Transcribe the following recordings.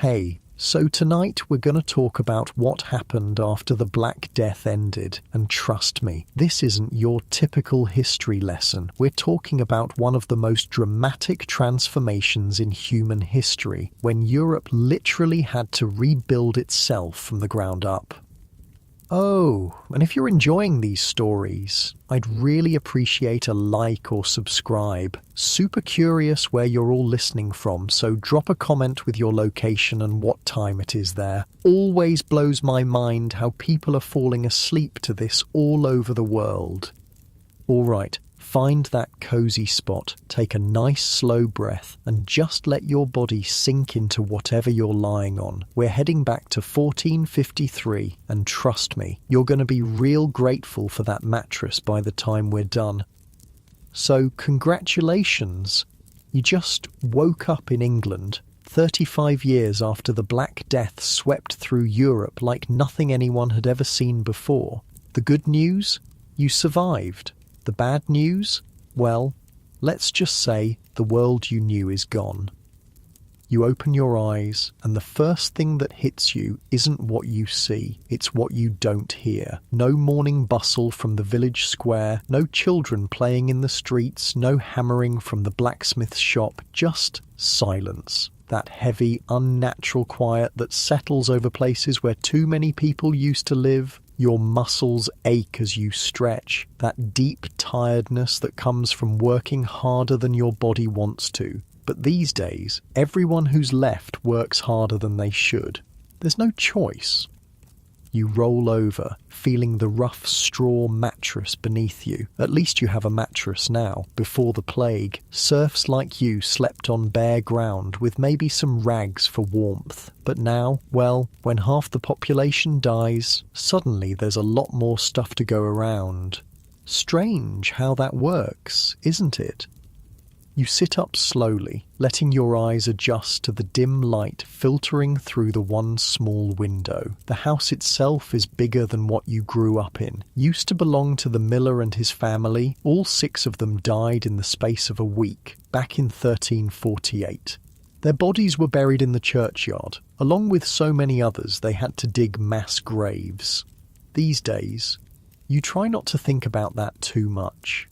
Hey, so tonight we're going to talk about what happened after the Black Death ended, and trust me, this isn't your typical history lesson. We're talking about one of the most dramatic transformations in human history, when Europe literally had to rebuild itself from the ground up. Oh, and if you're enjoying these stories, I'd really appreciate a like or subscribe. Super curious where you're all listening from, so drop a comment with your location and what time it is there. Always blows my mind how people are falling asleep to this all over the world. Alright, find that cozy spot, take a nice slow breath, and just let your body sink into whatever you're lying on. We're heading back to 1453, and trust me, you're going to be real grateful for that mattress by the time we're done. So, congratulations! You just woke up in England, 35 years after the Black Death swept through Europe like nothing anyone had ever seen before. The good news? You survived. The bad news? Well, let's just say the world you knew is gone. You open your eyes, and the first thing that hits you isn't what you see, it's what you don't hear. No morning bustle from the village square, no children playing in the streets, no hammering from the blacksmith's shop, just silence. That heavy, unnatural quiet that settles over places where too many people used to live. Your muscles ache as you stretch, that deep tiredness that comes from working harder than your body wants to. But these days, everyone who's left works harder than they should. There's no choice. You roll over, feeling the rough straw mattress beneath you. At least you have a mattress now. Before the plague, serfs like you slept on bare ground with maybe some rags for warmth. But now, well, when half the population dies, suddenly there's a lot more stuff to go around. Strange how that works, isn't it? You sit up slowly, letting your eyes adjust to the dim light filtering through the one small window. The house itself is bigger than what you grew up in. Used to belong to the miller and his family. All 6 of them died in the space of a week, back in 1348. Their bodies were buried in the churchyard. Along with so many others, they had to dig mass graves. These days, you try not to think about that too much.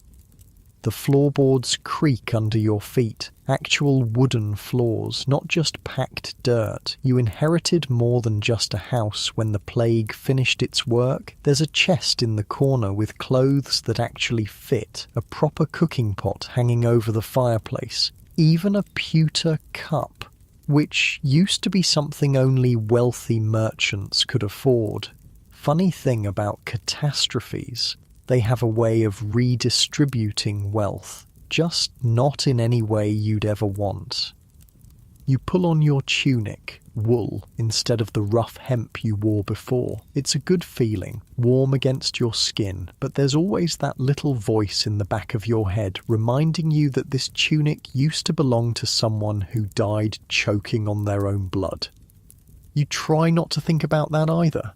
The floorboards creak under your feet, actual wooden floors, not just packed dirt. You inherited more than just a house when the plague finished its work. There's a chest in the corner with clothes that actually fit, a proper cooking pot hanging over the fireplace, even a pewter cup, which used to be something only wealthy merchants could afford. Funny thing about catastrophes, they have a way of redistributing wealth, just not in any way you'd ever want. You pull on your tunic, wool, instead of the rough hemp you wore before. It's a good feeling, warm against your skin, but there's always that little voice in the back of your head reminding you that this tunic used to belong to someone who died choking on their own blood. You try not to think about that either.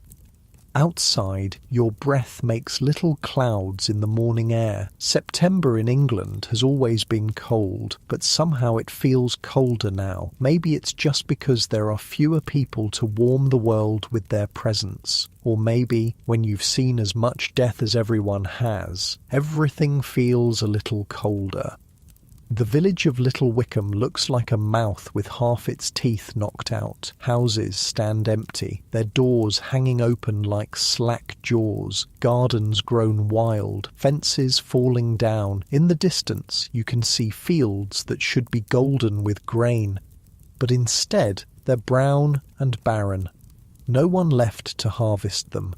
Outside, your breath makes little clouds in the morning air. September in England has always been cold, but somehow it feels colder now. Maybe it's just because there are fewer people to warm the world with their presence. Or maybe, when you've seen as much death as everyone has, everything feels a little colder. The village of Little Wickham looks like a mouth with half its teeth knocked out. Houses stand empty, their doors hanging open like slack jaws, gardens grown wild, fences falling down. In the distance, you can see fields that should be golden with grain, but instead they're brown and barren. No one left to harvest them.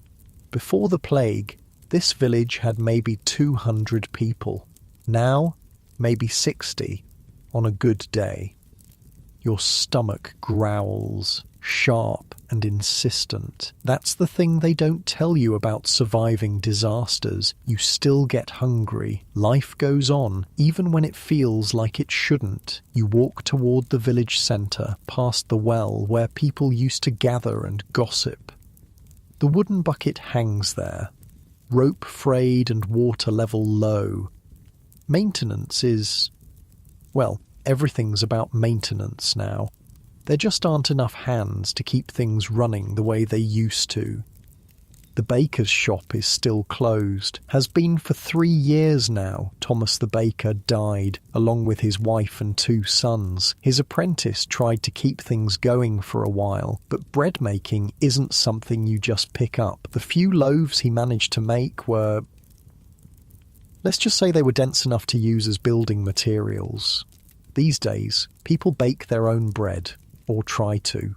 Before the plague, this village had maybe 200 people. Now, maybe 60 on a good day. Your stomach growls, sharp and insistent. That's the thing they don't tell you about surviving disasters. You still get hungry. Life goes on, even when it feels like it shouldn't. You walk toward the village centre, past the well where people used to gather and gossip. The wooden bucket hangs there, rope frayed and water level low. Maintenance is, well, everything's about maintenance now. There just aren't enough hands to keep things running the way they used to. The baker's shop is still closed. Has been for 3 years now. Thomas the baker died, along with his wife and 2 sons. His apprentice tried to keep things going for a while, but bread making isn't something you just pick up. The few loaves he managed to make were... let's just say they were dense enough to use as building materials. These days, people bake their own bread, or try to.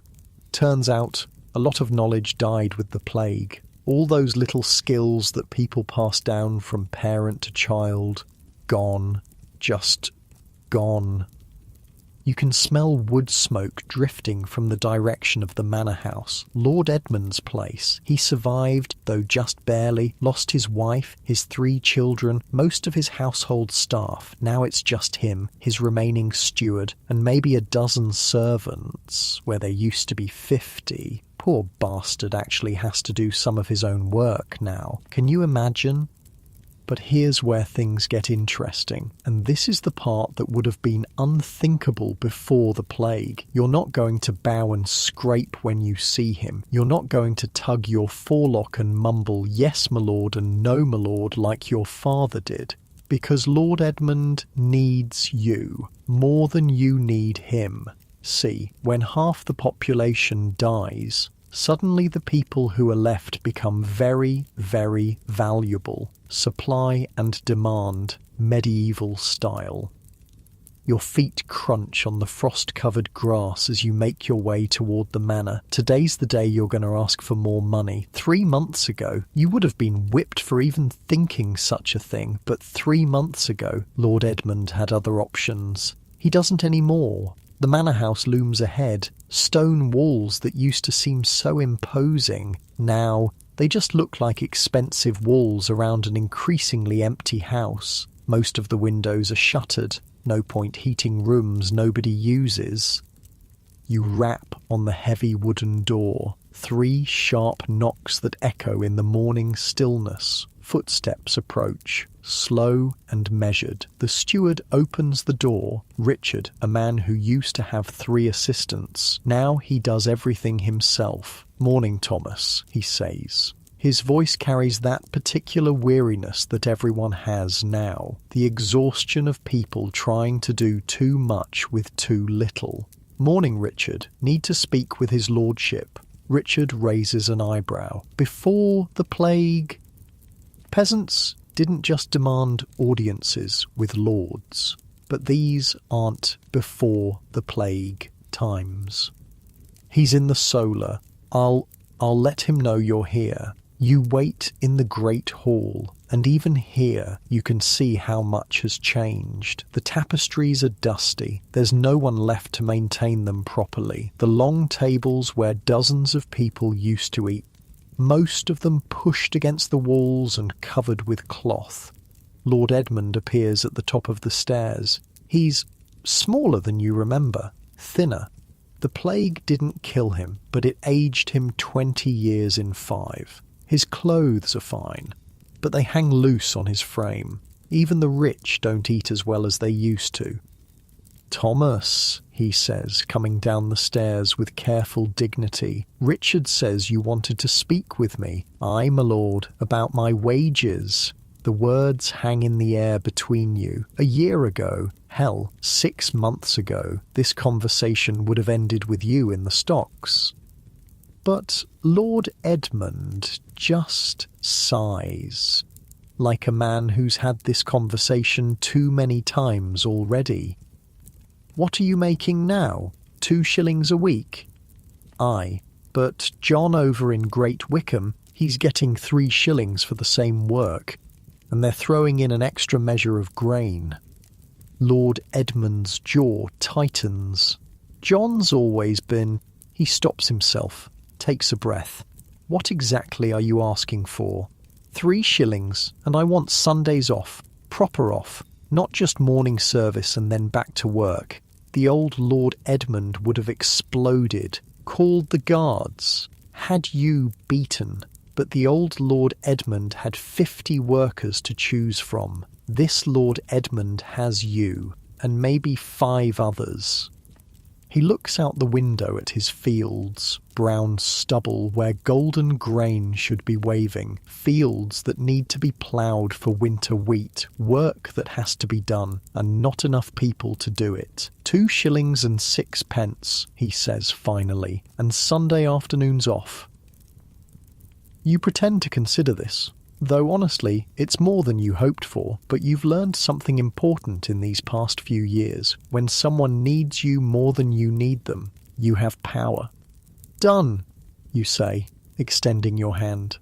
Turns out, a lot of knowledge died with the plague. All those little skills that people pass down from parent to child, gone, just gone. You can smell wood smoke drifting from the direction of the manor house, Lord Edmund's place. He survived, though just barely, lost his wife, his 3 children, most of his household staff. Now it's just him, his remaining steward, and maybe a dozen servants, where there used to be 50. Poor bastard actually has to do some of his own work now. Can you imagine? But here's where things get interesting, and this is the part that would have been unthinkable before the plague. You're not going to bow and scrape when you see him. You're not going to tug your forelock and mumble, "Yes, my lord," and "No, my lord," like your father did. Because Lord Edmund needs you, more than you need him. See, when half the population dies, suddenly the people who are left become very, very valuable. Supply and demand, medieval style. Your feet crunch on the frost-covered grass as you make your way toward the manor. Today's the day you're going to ask for more money. 3 months ago, you would have been whipped for even thinking such a thing, but 3 months ago, Lord Edmund had other options. He doesn't anymore. The manor house looms ahead. Stone walls that used to seem so imposing, now they just look like expensive walls around an increasingly empty house. Most of the windows are shuttered. No point heating rooms nobody uses. You rap on the heavy wooden door. 3 sharp knocks that echo in the morning stillness. Footsteps approach, slow and measured. The steward opens the door. Richard, a man who used to have 3 assistants, now he does everything himself. "Morning, Thomas," he says. His voice carries that particular weariness that everyone has now, the exhaustion of people trying to do too much with too little. "Morning, Richard. Need to speak with his lordship." Richard raises an eyebrow. "Before the plague?" Peasants didn't just demand audiences with lords, but these aren't before the plague times. "He's in the solar. I'll let him know you're here." You wait in the great hall, and even here you can see how much has changed. The tapestries are dusty. There's no one left to maintain them properly. The long tables where dozens of people used to eat, most of them pushed against the walls and covered with cloth. Lord Edmund appears at the top of the stairs. He's smaller than you remember, thinner. The plague didn't kill him, but it aged him 20 years in 5. His clothes are fine, but they hang loose on his frame. Even the rich don't eat as well as they used to. "Thomas," he says, coming down the stairs with careful dignity. "Richard says you wanted to speak with me." "Aye, my lord, about my wages." The words hang in the air between you. A year ago, hell, 6 months ago, this conversation would have ended with you in the stocks. But Lord Edmund just sighs, like a man who's had this conversation too many times already. "What are you making now? 2 shillings a week?" "Aye, but John over in Great Wickham, he's getting 3 shillings for the same work, and they're throwing in an extra measure of grain." Lord Edmund's jaw tightens. John's always been... He stops himself, takes a breath. "What exactly are you asking for?" 3 shillings, and I want Sundays off, proper off, not just morning service and then back to work." The old Lord Edmund would have exploded, called the guards, had you beaten. But the old Lord Edmund had 50 workers to choose from. This Lord Edmund has you, and maybe 5 others. He looks out the window at his fields, brown stubble where golden grain should be waving, fields that need to be ploughed for winter wheat, work that has to be done, and not enough people to do it. 2 shillings and 6 pence, he says finally, and Sunday afternoons off. You pretend to consider this, though honestly, it's more than you hoped for, but you've learned something important in these past few years. When someone needs you more than you need them, you have power. Done, you say, extending your hand.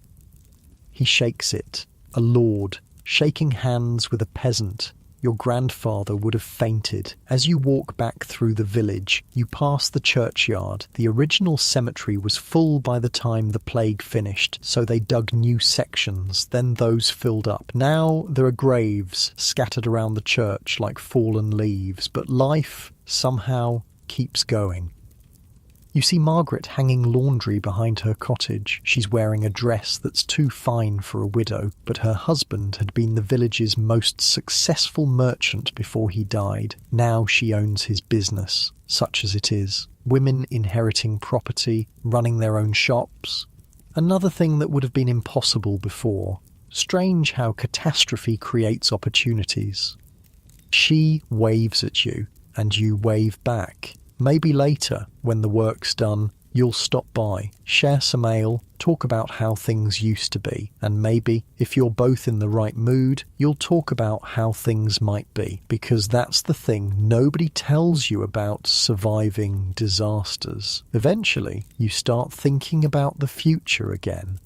He shakes it, a lord, shaking hands with a peasant. Your grandfather would have fainted. As you walk back through the village, you pass the churchyard. The original cemetery was full by the time the plague finished, so they dug new sections, then those filled up. Now there are graves scattered around the church like fallen leaves, but life, somehow, keeps going. You see Margaret hanging laundry behind her cottage. She's wearing a dress that's too fine for a widow, but her husband had been the village's most successful merchant before he died. Now she owns his business, such as it is. Women inheriting property, running their own shops. Another thing that would have been impossible before. Strange how catastrophe creates opportunities. She waves at you, and you wave back. Maybe later, when the work's done, you'll stop by, share some ale, talk about how things used to be, and maybe, if you're both in the right mood, you'll talk about how things might be, because that's the thing nobody tells you about surviving disasters. Eventually, you start thinking about the future again.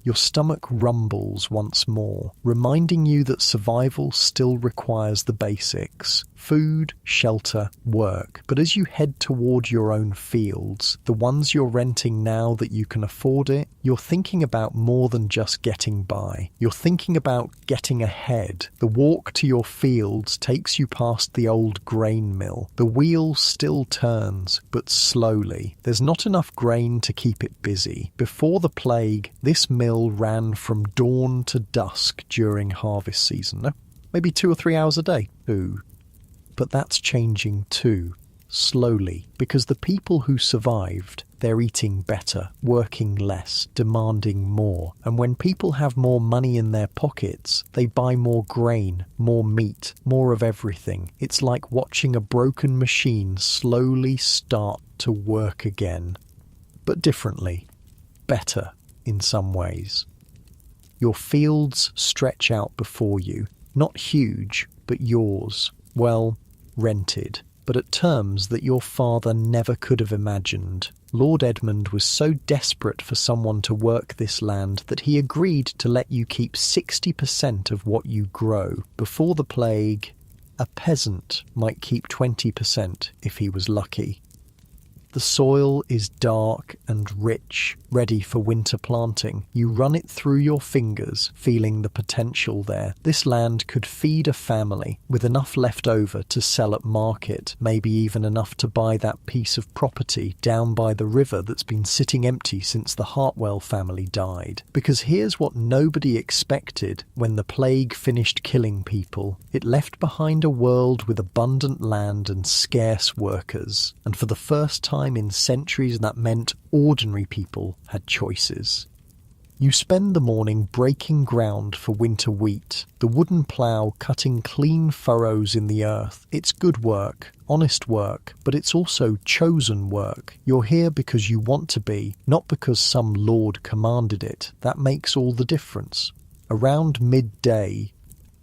Your stomach rumbles once more, reminding you that survival still requires the basics: food, shelter, work. But as you head toward your own fields, the ones you're renting now that you can afford it, you're thinking about more than just getting by. You're thinking about getting ahead. The walk to your fields takes you past the old grain mill. The wheel still turns, but slowly. There's not enough grain to keep it busy. Before the plague, this mill ran from dawn to dusk during harvest season. No? Maybe 2 or 3 hours a day. Ooh. But that's changing too, slowly, because the people who survived, they're eating better, working less, demanding more. And when people have more money in their pockets, they buy more grain, more meat, more of everything. It's like watching a broken machine slowly start to work again. But differently. Better. In some ways. Your fields stretch out before you, not huge, but yours, well, rented, but at terms that your father never could have imagined. Lord Edmund was so desperate for someone to work this land that he agreed to let you keep 60% of what you grow. Before the plague, a peasant might keep 20% if he was lucky. The soil is dark and rich, ready for winter planting. You run it through your fingers, feeling the potential there. This land could feed a family, with enough left over to sell at market, maybe even enough to buy that piece of property down by the river that's been sitting empty since the Hartwell family died. Because here's what nobody expected when the plague finished killing people. It left behind a world with abundant land and scarce workers. And for the first time in centuries, that meant ordinary people had choices. You spend the morning breaking ground for winter wheat, the wooden plough cutting clean furrows in the earth. It's good work, honest work, but it's also chosen work. You're here because you want to be, not because some lord commanded it. That makes all the difference. Around midday,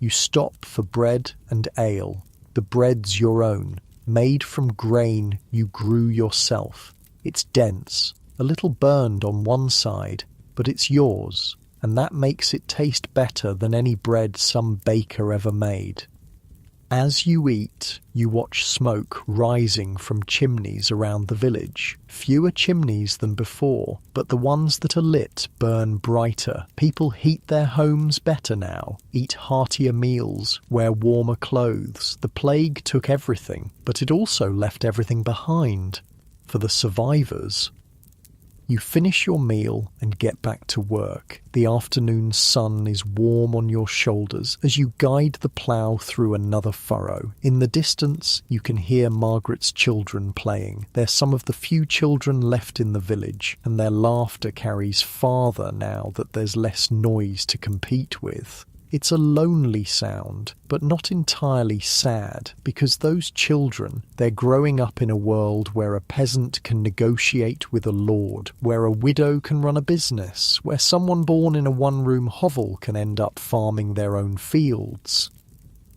you stop for bread and ale. The bread's your own, made from grain you grew yourself. It's dense, a little burned on one side, but it's yours, and that makes it taste better than any bread some baker ever made. As you eat, you watch smoke rising from chimneys around the village. Fewer chimneys than before, but the ones that are lit burn brighter. People heat their homes better now, eat heartier meals, wear warmer clothes. The plague took everything, but it also left everything behind. For the survivors. You finish your meal and get back to work. The afternoon sun is warm on your shoulders as you guide the plough through another furrow. In the distance, you can hear Margaret's children playing. They're some of the few children left in the village, and their laughter carries farther now that there's less noise to compete with. It's a lonely sound, but not entirely sad, because those children, they're growing up in a world where a peasant can negotiate with a lord, where a widow can run a business, where someone born in a one-room hovel can end up farming their own fields.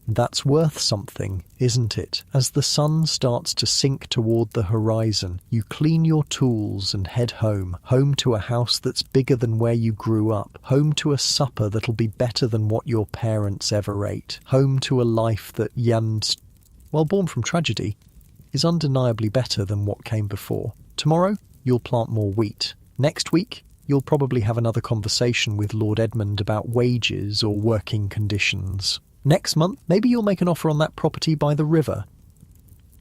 That's worth something, isn't it? As the sun starts to sink toward the horizon, you clean your tools and head home to a house that's bigger than where you grew up, home to a supper that'll be better than what your parents ever ate, home to a life that while born from tragedy, is undeniably better than what came before. Tomorrow, you'll plant more wheat. Next week, you'll probably have another conversation with Lord Edmund about wages or working conditions. Next month, maybe you'll make an offer on that property by the river.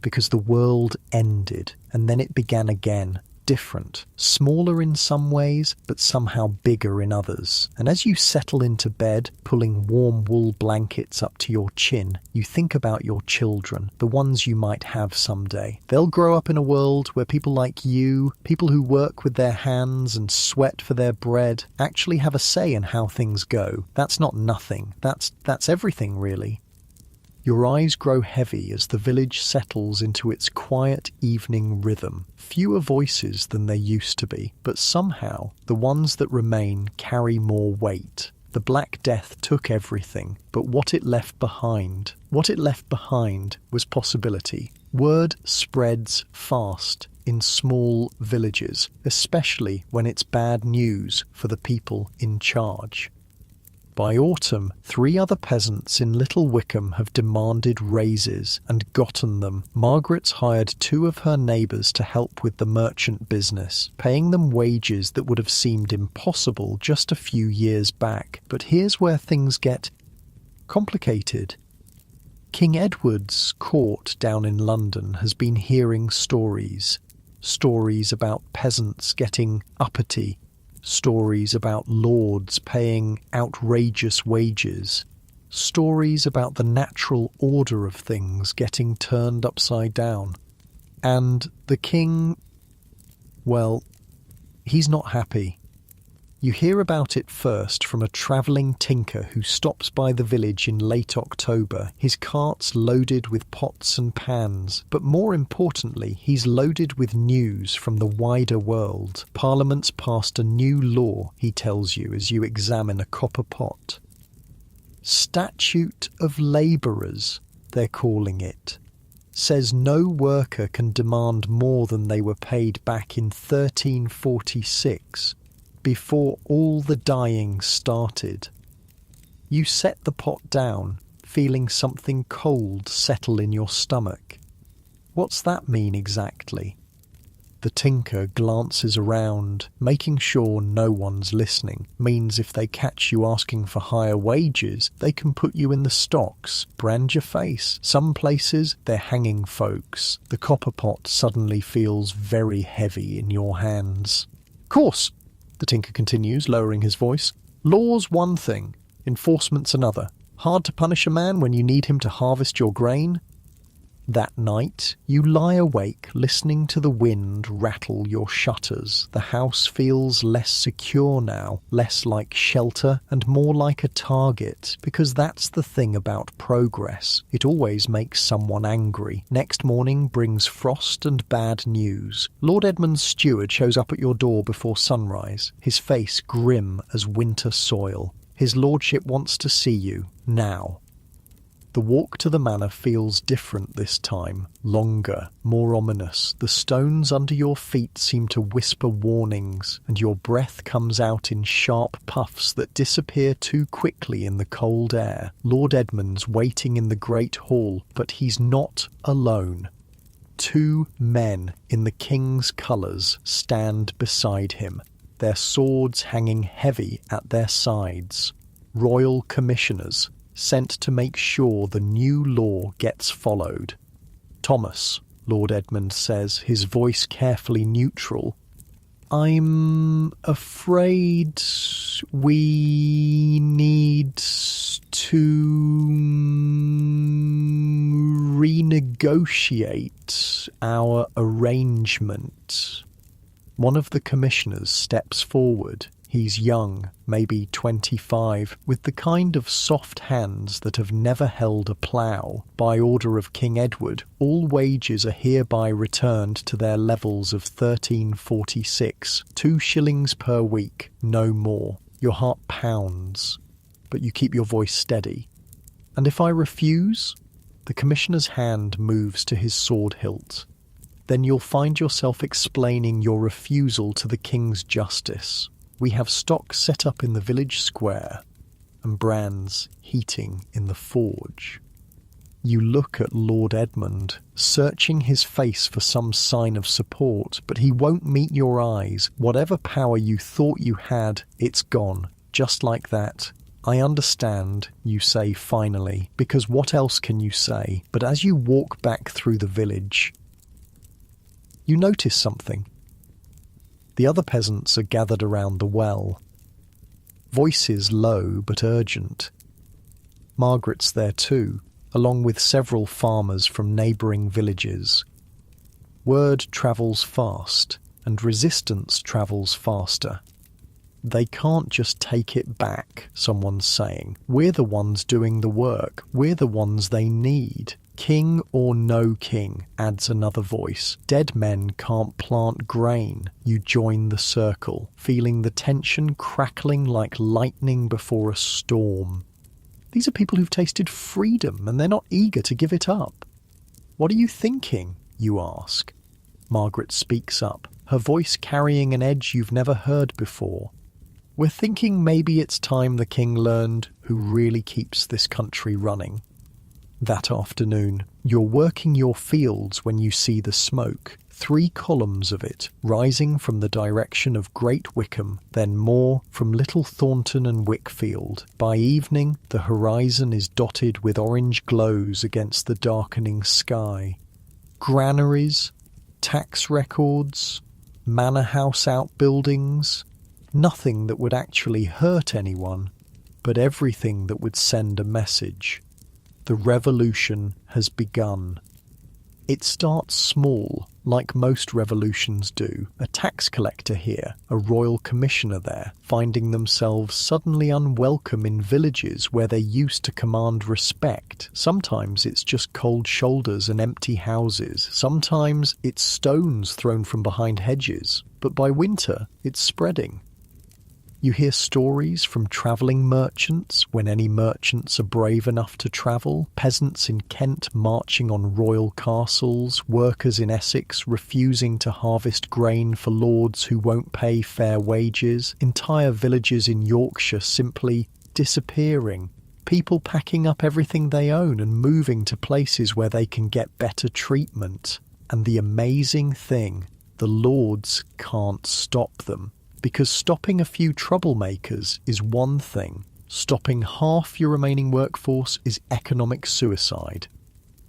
Because the world ended, and then it began again. Different, smaller in some ways, but somehow bigger in others. And as you settle into bed, pulling warm wool blankets up to your chin, you think about your children, the ones you might have someday. They'll grow up in a world where people like you, people who work with their hands and sweat for their bread, actually have a say in how things go. That's not nothing. That's everything, really. Your eyes grow heavy as the village settles into its quiet evening rhythm. Fewer voices than there used to be, but somehow the ones that remain carry more weight. The Black Death took everything, but what it left behind was possibility. Word spreads fast in small villages, especially when it's bad news for the people in charge. By autumn, 3 other peasants in Little Wickham have demanded raises and gotten them. Margaret's hired 2 of her neighbours to help with the merchant business, paying them wages that would have seemed impossible just a few years back. But here's where things get complicated. King Edward's court down in London has been hearing stories about peasants getting uppity, stories about lords paying outrageous wages, stories about the natural order of things getting turned upside down. And the king, well, he's not happy. You hear about it first from a travelling tinker who stops by the village in late October, his cart's loaded with pots and pans, but more importantly, he's loaded with news from the wider world. Parliament's passed a new law, he tells you as you examine a copper pot. Statute of Labourers, they're calling it. Says no worker can demand more than they were paid back in 1346. Before all the dying started. You set the pot down, feeling something cold settle in your stomach. What's that mean exactly? The tinker glances around, making sure no one's listening. Means if they catch you asking for higher wages, they can put you in the stocks, brand your face. Some places, they're hanging folks. The copper pot suddenly feels very heavy in your hands. Course, the tinker continues, lowering his voice. Law's one thing, enforcement's another. Hard to punish a man when you need him to harvest your grain? That night, you lie awake listening to the wind rattle your shutters. The house feels less secure now, less like shelter and more like a target, because that's the thing about progress. It always makes someone angry. Next morning brings frost and bad news. Lord Edmund's steward shows up at your door before sunrise, his face grim as winter soil. His lordship wants to see you, now. The walk to the manor feels different this time, longer, more ominous. The stones under your feet seem to whisper warnings, and your breath comes out in sharp puffs that disappear too quickly in the cold air. Lord Edmund's waiting in the great hall, but he's not alone. 2 men in the king's colours stand beside him, their swords hanging heavy at their sides. Royal commissioners, sent to make sure the new law gets followed. Thomas, Lord Edmund says, his voice carefully neutral. I'm afraid we need to renegotiate our arrangement. One of the commissioners steps forward. He's young, maybe 25, with the kind of soft hands that have never held a plough. By order of King Edward, all wages are hereby returned to their levels of 1346, 2 shillings per week, no more. Your heart pounds, but you keep your voice steady. And if I refuse? The commissioner's hand moves to his sword hilt. Then you'll find yourself explaining your refusal to the king's justice. We have stock set up in the village square and brands heating in the forge. You look at Lord Edmund, searching his face for some sign of support, but he won't meet your eyes. Whatever power you thought you had, it's gone. Just like that. I understand, you say finally, because what else can you say? But as you walk back through the village, you notice something. The other peasants are gathered around the well. Voices low but urgent. Margaret's there too, along with several farmers from neighbouring villages. Word travels fast, and resistance travels faster. They can't just take it back, someone's saying. We're the ones doing the work. We're the ones they need. King or no king, adds another voice. Dead men can't plant grain. You join the circle, feeling the tension crackling like lightning before a storm. These are people who've tasted freedom, and they're not eager to give it up. What are you thinking? You ask. Margaret speaks up, her voice carrying an edge you've never heard before. We're thinking maybe it's time the king learned who really keeps this country running. That afternoon, you're working your fields when you see the smoke, 3 columns of it, rising from the direction of Great Wickham, then more from Little Thornton and Wickfield. By evening, the horizon is dotted with orange glows against the darkening sky. Granaries, tax records, manor house outbuildings, nothing that would actually hurt anyone, but everything that would send a message. The revolution has begun. It starts small, like most revolutions do. A tax collector here, a royal commissioner there, finding themselves suddenly unwelcome in villages where they used to command respect. Sometimes it's just cold shoulders and empty houses. Sometimes it's stones thrown from behind hedges. But by winter, it's spreading. You hear stories from travelling merchants, when any merchants are brave enough to travel, peasants in Kent marching on royal castles, workers in Essex refusing to harvest grain for lords who won't pay fair wages, entire villages in Yorkshire simply disappearing, people packing up everything they own and moving to places where they can get better treatment. And the amazing thing, the lords can't stop them. Because stopping a few troublemakers is one thing. Stopping half your remaining workforce is economic suicide.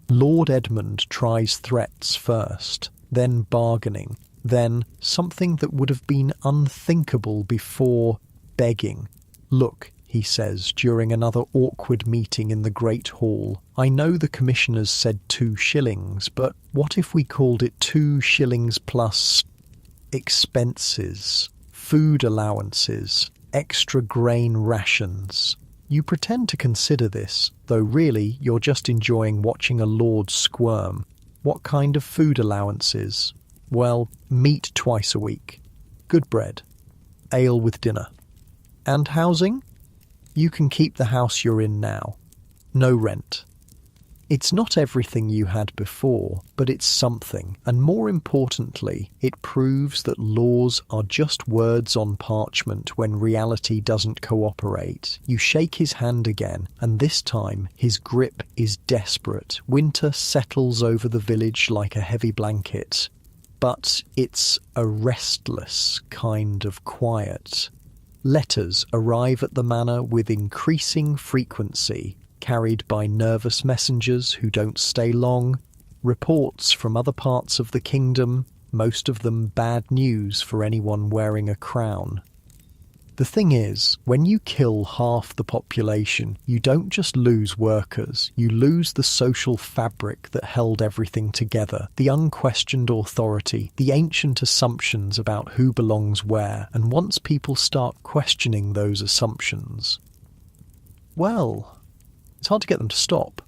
Lord Edmund tries threats first, then bargaining, then something that would have been unthinkable before, begging. Look, he says during another awkward meeting in the Great Hall, I know the commissioners said 2 shillings, but what if we called it 2 shillings plus expenses? Food allowances, extra grain rations. You pretend to consider this, though really you're just enjoying watching a lord squirm. What kind of food allowances? Well, meat twice a week, good bread, ale with dinner. And housing? You can keep the house you're in now. No rent. It's not everything you had before, but it's something, and more importantly, it proves that laws are just words on parchment when reality doesn't cooperate. You shake his hand again, and this time his grip is desperate. Winter settles over the village like a heavy blanket, but it's a restless kind of quiet. Letters arrive at the manor with increasing frequency, carried by nervous messengers who don't stay long, reports from other parts of the kingdom, most of them bad news for anyone wearing a crown. The thing is, when you kill half the population, you don't just lose workers, you lose the social fabric that held everything together, the unquestioned authority, the ancient assumptions about who belongs where, and once people start questioning those assumptions, well, it's hard to get them to stop.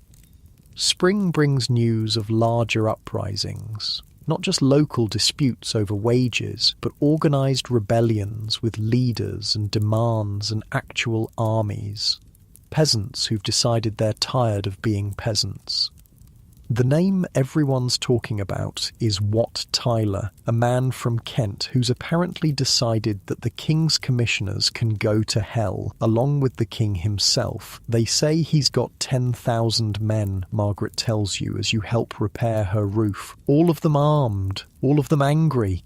Spring brings news of larger uprisings. Not just local disputes over wages, but organised rebellions with leaders and demands and actual armies. Peasants who've decided they're tired of being peasants. The name everyone's talking about is Wat Tyler, a man from Kent who's apparently decided that the king's commissioners can go to hell, along with the king himself. They say he's got 10,000 men, Margaret tells you as you help repair her roof. All of them armed, all of them angry.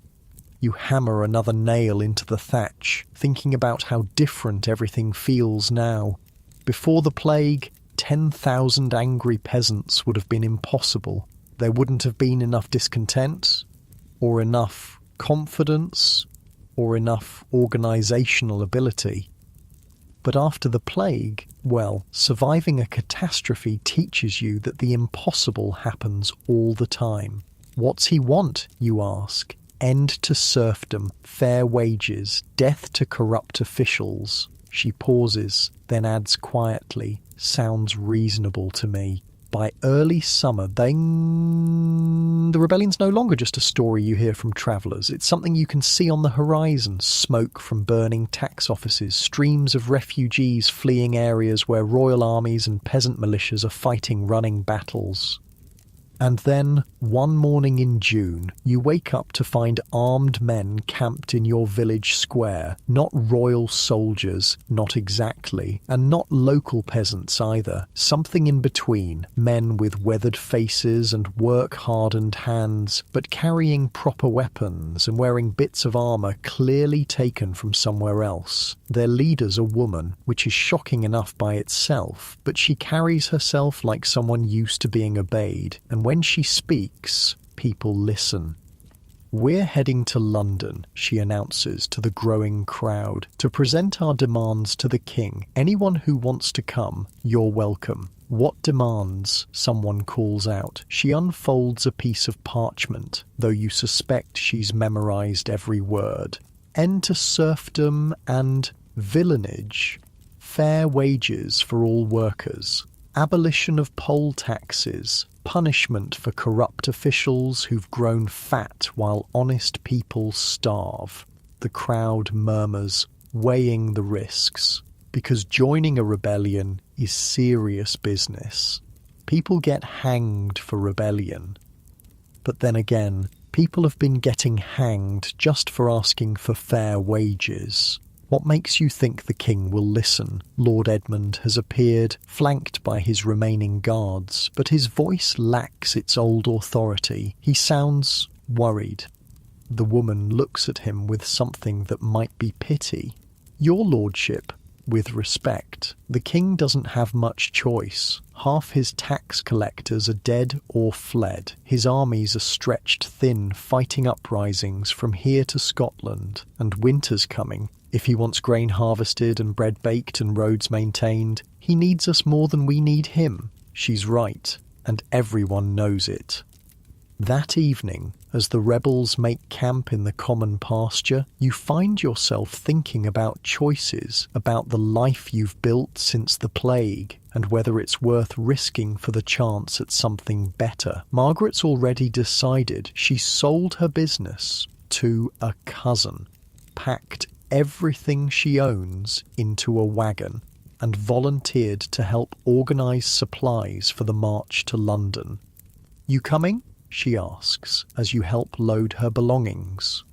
You hammer another nail into the thatch, thinking about how different everything feels now. Before the plague, 10,000 angry peasants would have been impossible. There wouldn't have been enough discontent, or enough confidence, or enough organisational ability. But after the plague, well, surviving a catastrophe teaches you that the impossible happens all the time. What's he want, you ask? End to serfdom, fair wages, death to corrupt officials. She pauses, then adds quietly, sounds reasonable to me. By early summer, the rebellion's no longer just a story you hear from travellers. It's something you can see on the horizon. Smoke from burning tax offices, streams of refugees fleeing areas where royal armies and peasant militias are fighting running battles. And then, one morning in June, you wake up to find armed men camped in your village square. Not royal soldiers, not exactly, and not local peasants either. Something in between. Men with weathered faces and work-hardened hands, but carrying proper weapons and wearing bits of armour clearly taken from somewhere else. Their leader's a woman, which is shocking enough by itself, but she carries herself like someone used to being obeyed, and when she speaks, people listen. We're heading to London, she announces to the growing crowd, to present our demands to the king. Anyone who wants to come, you're welcome. What demands? Someone calls out. She unfolds a piece of parchment, though you suspect she's memorised every word. End to serfdom and villanage. Fair wages for all workers. Abolition of poll taxes. Punishment for corrupt officials who've grown fat while honest people starve. The crowd murmurs, weighing the risks. Because joining a rebellion is serious business. People get hanged for rebellion. But then again, people have been getting hanged just for asking for fair wages. What makes you think the king will listen? Lord Edmund has appeared, flanked by his remaining guards, but his voice lacks its old authority. He sounds worried. The woman looks at him with something that might be pity. Your lordship, with respect, the king doesn't have much choice. Half his tax collectors are dead or fled. His armies are stretched thin, fighting uprisings from here to Scotland, and winter's coming. If he wants grain harvested and bread baked and roads maintained, he needs us more than we need him. She's right, and everyone knows it. That evening, as the rebels make camp in the common pasture, you find yourself thinking about choices, about the life you've built since the plague, and whether it's worth risking for the chance at something better. Margaret's already decided she's sold her business to a cousin, packed everything she owns into a wagon, and volunteered to help organise supplies for the march to London. You coming? She asks, as you help load her belongings.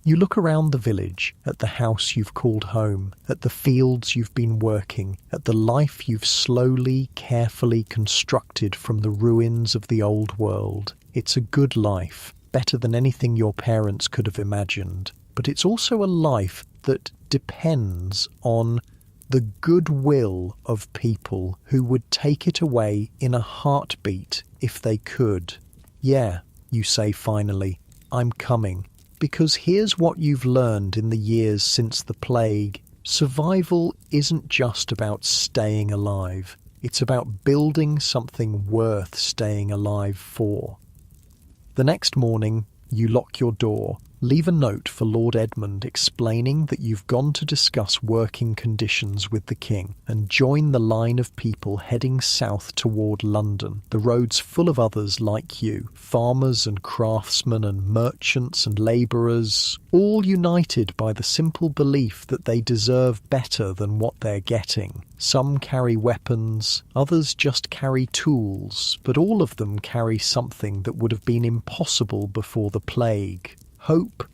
You look around the village, at the house you've called home, at the fields you've been working, at the life you've slowly, carefully constructed from the ruins of the old world. It's a good life, better than anything your parents could have imagined. But it's also a life that depends on the goodwill of people who would take it away in a heartbeat if they could. Yeah, you say finally, I'm coming. Because here's what you've learned in the years since the plague. Survival isn't just about staying alive. It's about building something worth staying alive for. The next morning, you lock your door, leave a note for Lord Edmund explaining that you've gone to discuss working conditions with the king, and join the line of people heading south toward London, the roads full of others like you, farmers and craftsmen and merchants and labourers, all united by the simple belief that they deserve better than what they're getting. Some carry weapons, others just carry tools, but all of them carry something that would have been impossible before the plague. Hope.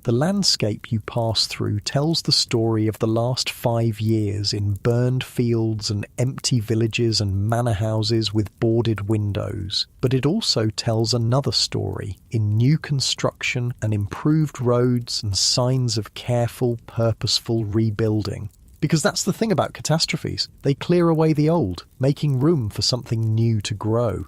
The landscape you pass through tells the story of the last 5 years in burned fields and empty villages and manor houses with boarded windows. But it also tells another story in new construction and improved roads and signs of careful, purposeful rebuilding. Because that's the thing about catastrophes. They clear away the old, making room for something new to grow.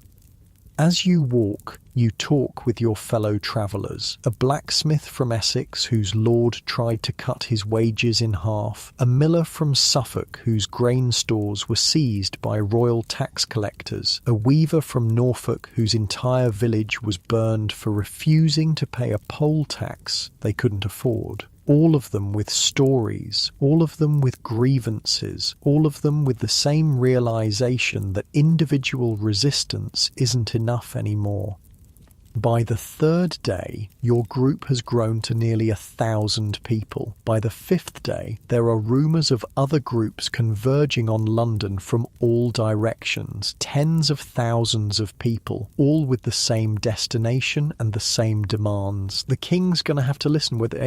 As you walk, you talk with your fellow travellers, a blacksmith from Essex whose lord tried to cut his wages in half, a miller from Suffolk whose grain stores were seized by royal tax collectors, a weaver from Norfolk whose entire village was burned for refusing to pay a poll tax they couldn't afford. All of them with stories, all of them with grievances, all of them with the same realization that individual resistance isn't enough anymore. By the 3rd day, your group has grown to nearly 1,000 people. By the 5th day, there are rumours of other groups converging on London from all directions, tens of thousands of people, all with the same destination and the same demands. The king's going to have to listen whether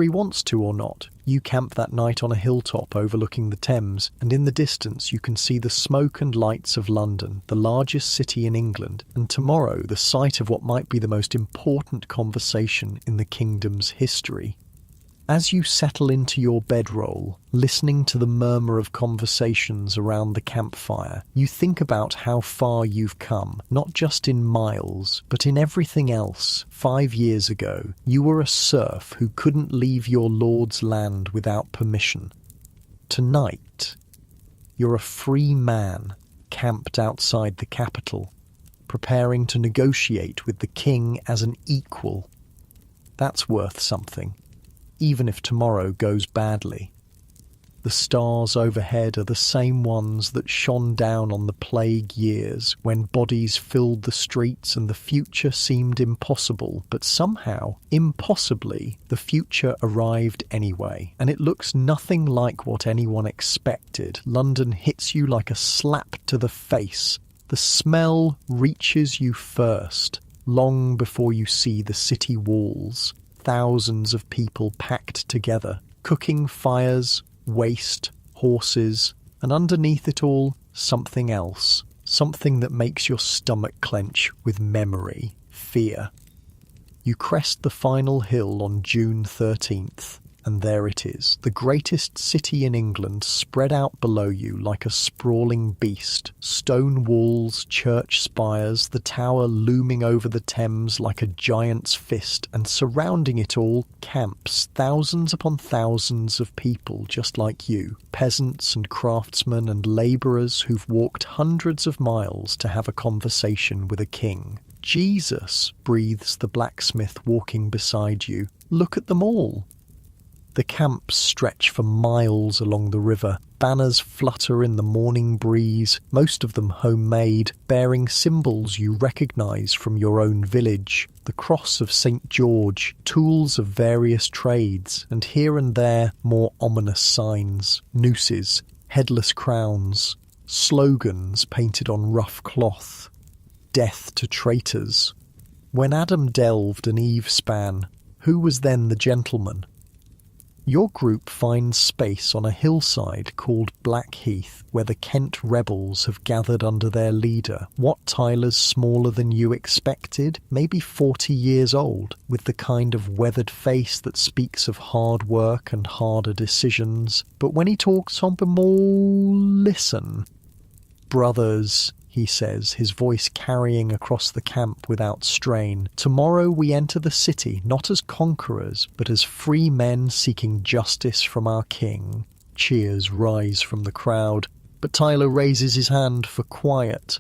he wants to or not. You camp that night on a hilltop overlooking the Thames, and in the distance you can see the smoke and lights of London, the largest city in England, and tomorrow the site of what might be the most important conversation in the kingdom's history. As you settle into your bedroll, listening to the murmur of conversations around the campfire, you think about how far you've come, not just in miles, but in everything else. 5 years ago, you were a serf who couldn't leave your lord's land without permission. Tonight, you're a free man, camped outside the capital, preparing to negotiate with the king as an equal. That's worth something, even if tomorrow goes badly. The stars overhead are the same ones that shone down on the plague years when bodies filled the streets and the future seemed impossible, but somehow, impossibly, the future arrived anyway, and it looks nothing like what anyone expected. London hits you like a slap to the face. The smell reaches you first, long before you see the city walls. Thousands of people packed together, cooking fires, waste, horses, and underneath it all, something else. Something that makes your stomach clench with memory, fear. You crest the final hill on June 13th, and there it is, the greatest city in England spread out below you like a sprawling beast. Stone walls, church spires, the tower looming over the Thames like a giant's fist, and surrounding it all, camps, thousands upon thousands of people just like you, peasants and craftsmen and labourers who've walked hundreds of miles to have a conversation with a king. Jesus, breathes the blacksmith walking beside you. Look at them all. The camps stretch for miles along the river. Banners flutter in the morning breeze, most of them homemade, bearing symbols you recognise from your own village. The cross of St. George, tools of various trades, and here and there more ominous signs. Nooses, headless crowns, slogans painted on rough cloth. Death to traitors. When Adam delved and Eve span, who was then the gentleman? Your group finds space on a hillside called Blackheath, where the Kent rebels have gathered under their leader. Wat Tyler's smaller than you expected, maybe 40 years old, with the kind of weathered face that speaks of hard work and harder decisions. But when he talks on more, listen. Brothers, he says, his voice carrying across the camp without strain. Tomorrow we enter the city, not as conquerors, but as free men seeking justice from our king. Cheers rise from the crowd, but Tyler raises his hand for quiet.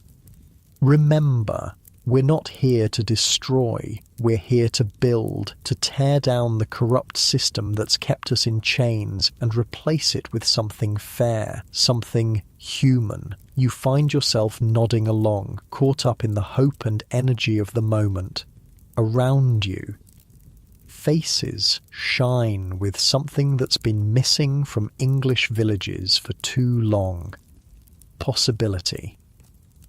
Remember, we're not here to destroy, we're here to build, to tear down the corrupt system that's kept us in chains and replace it with something fair, something human. You find yourself nodding along, caught up in the hope and energy of the moment. Around you, faces shine with something that's been missing from English villages for too long. Possibility.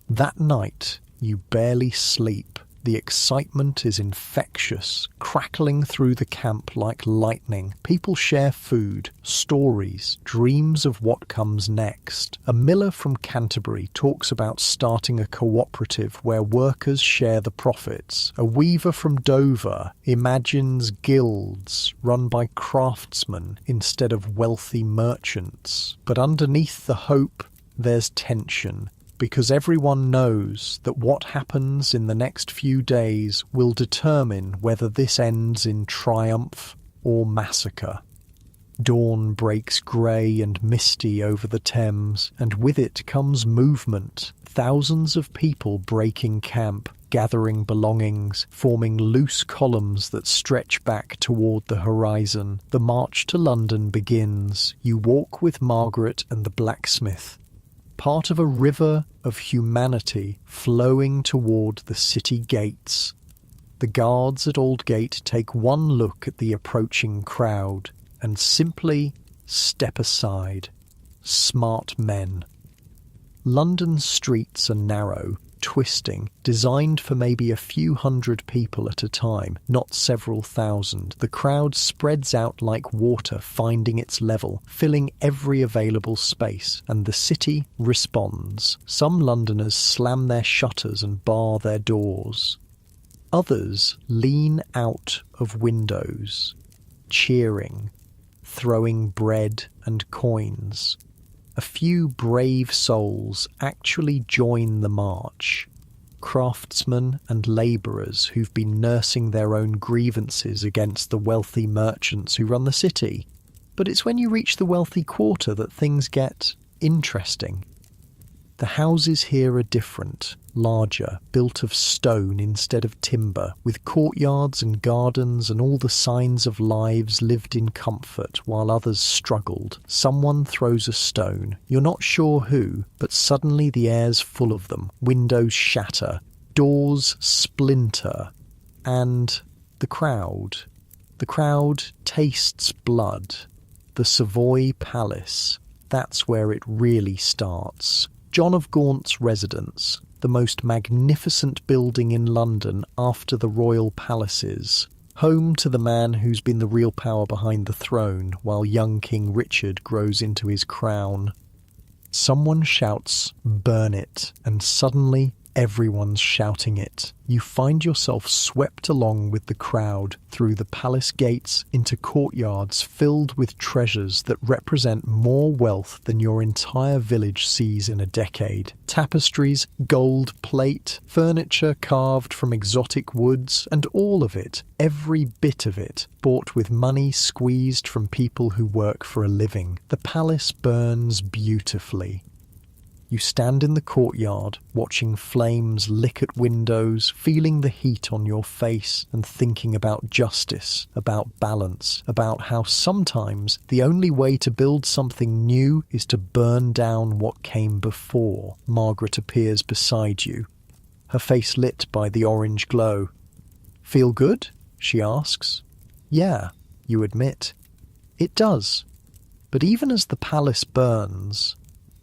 That night, you barely sleep. The excitement is infectious, crackling through the camp like lightning. People share food, stories, dreams of what comes next. A miller from Canterbury talks about starting a cooperative where workers share the profits. A weaver from Dover imagines guilds run by craftsmen instead of wealthy merchants. But underneath the hope, there's tension. Because everyone knows that what happens in the next few days will determine whether this ends in triumph or massacre. Dawn breaks grey and misty over the Thames, and with it comes movement. Thousands of people breaking camp, gathering belongings, forming loose columns that stretch back toward the horizon. The march to London begins. You walk with Margaret and the blacksmith, part of a river of humanity flowing toward the city gates. The guards at Aldgate take one look at the approaching crowd and simply step aside. Smart men. London's streets are narrow, twisting, designed for maybe a few hundred people at a time, not several thousand. The crowd spreads out like water finding its level, filling every available space, and the city responds. Some Londoners slam their shutters and bar their doors. Others lean out of windows, cheering, throwing bread and coins. A few brave souls actually join the march. Craftsmen and labourers who've been nursing their own grievances against the wealthy merchants who run the city. But it's when you reach the wealthy quarter that things get interesting. The houses here are different, larger, built of stone instead of timber, with courtyards and gardens and all the signs of lives lived in comfort while others struggled. Someone throws a stone. You're not sure who, but suddenly the air's full of them. Windows shatter, doors splinter, and the crowd. The crowd tastes blood. The Savoy Palace. That's where it really starts. John of Gaunt's residence, the most magnificent building in London after the royal palaces, home to the man who's been the real power behind the throne while young King Richard grows into his crown. Someone shouts, "Burn it," and suddenly everyone's shouting it. You find yourself swept along with the crowd through the palace gates into courtyards filled with treasures that represent more wealth than your entire village sees in a decade. Tapestries, gold plate, furniture carved from exotic woods, and all of it, every bit of it, bought with money squeezed from people who work for a living. The palace burns beautifully. You stand in the courtyard, watching flames lick at windows, feeling the heat on your face and thinking about justice, about balance, about how sometimes the only way to build something new is to burn down what came before. Margaret appears beside you, her face lit by the orange glow. "Feel good?" she asks. "Yeah," you admit. "It does." But even as the palace burns,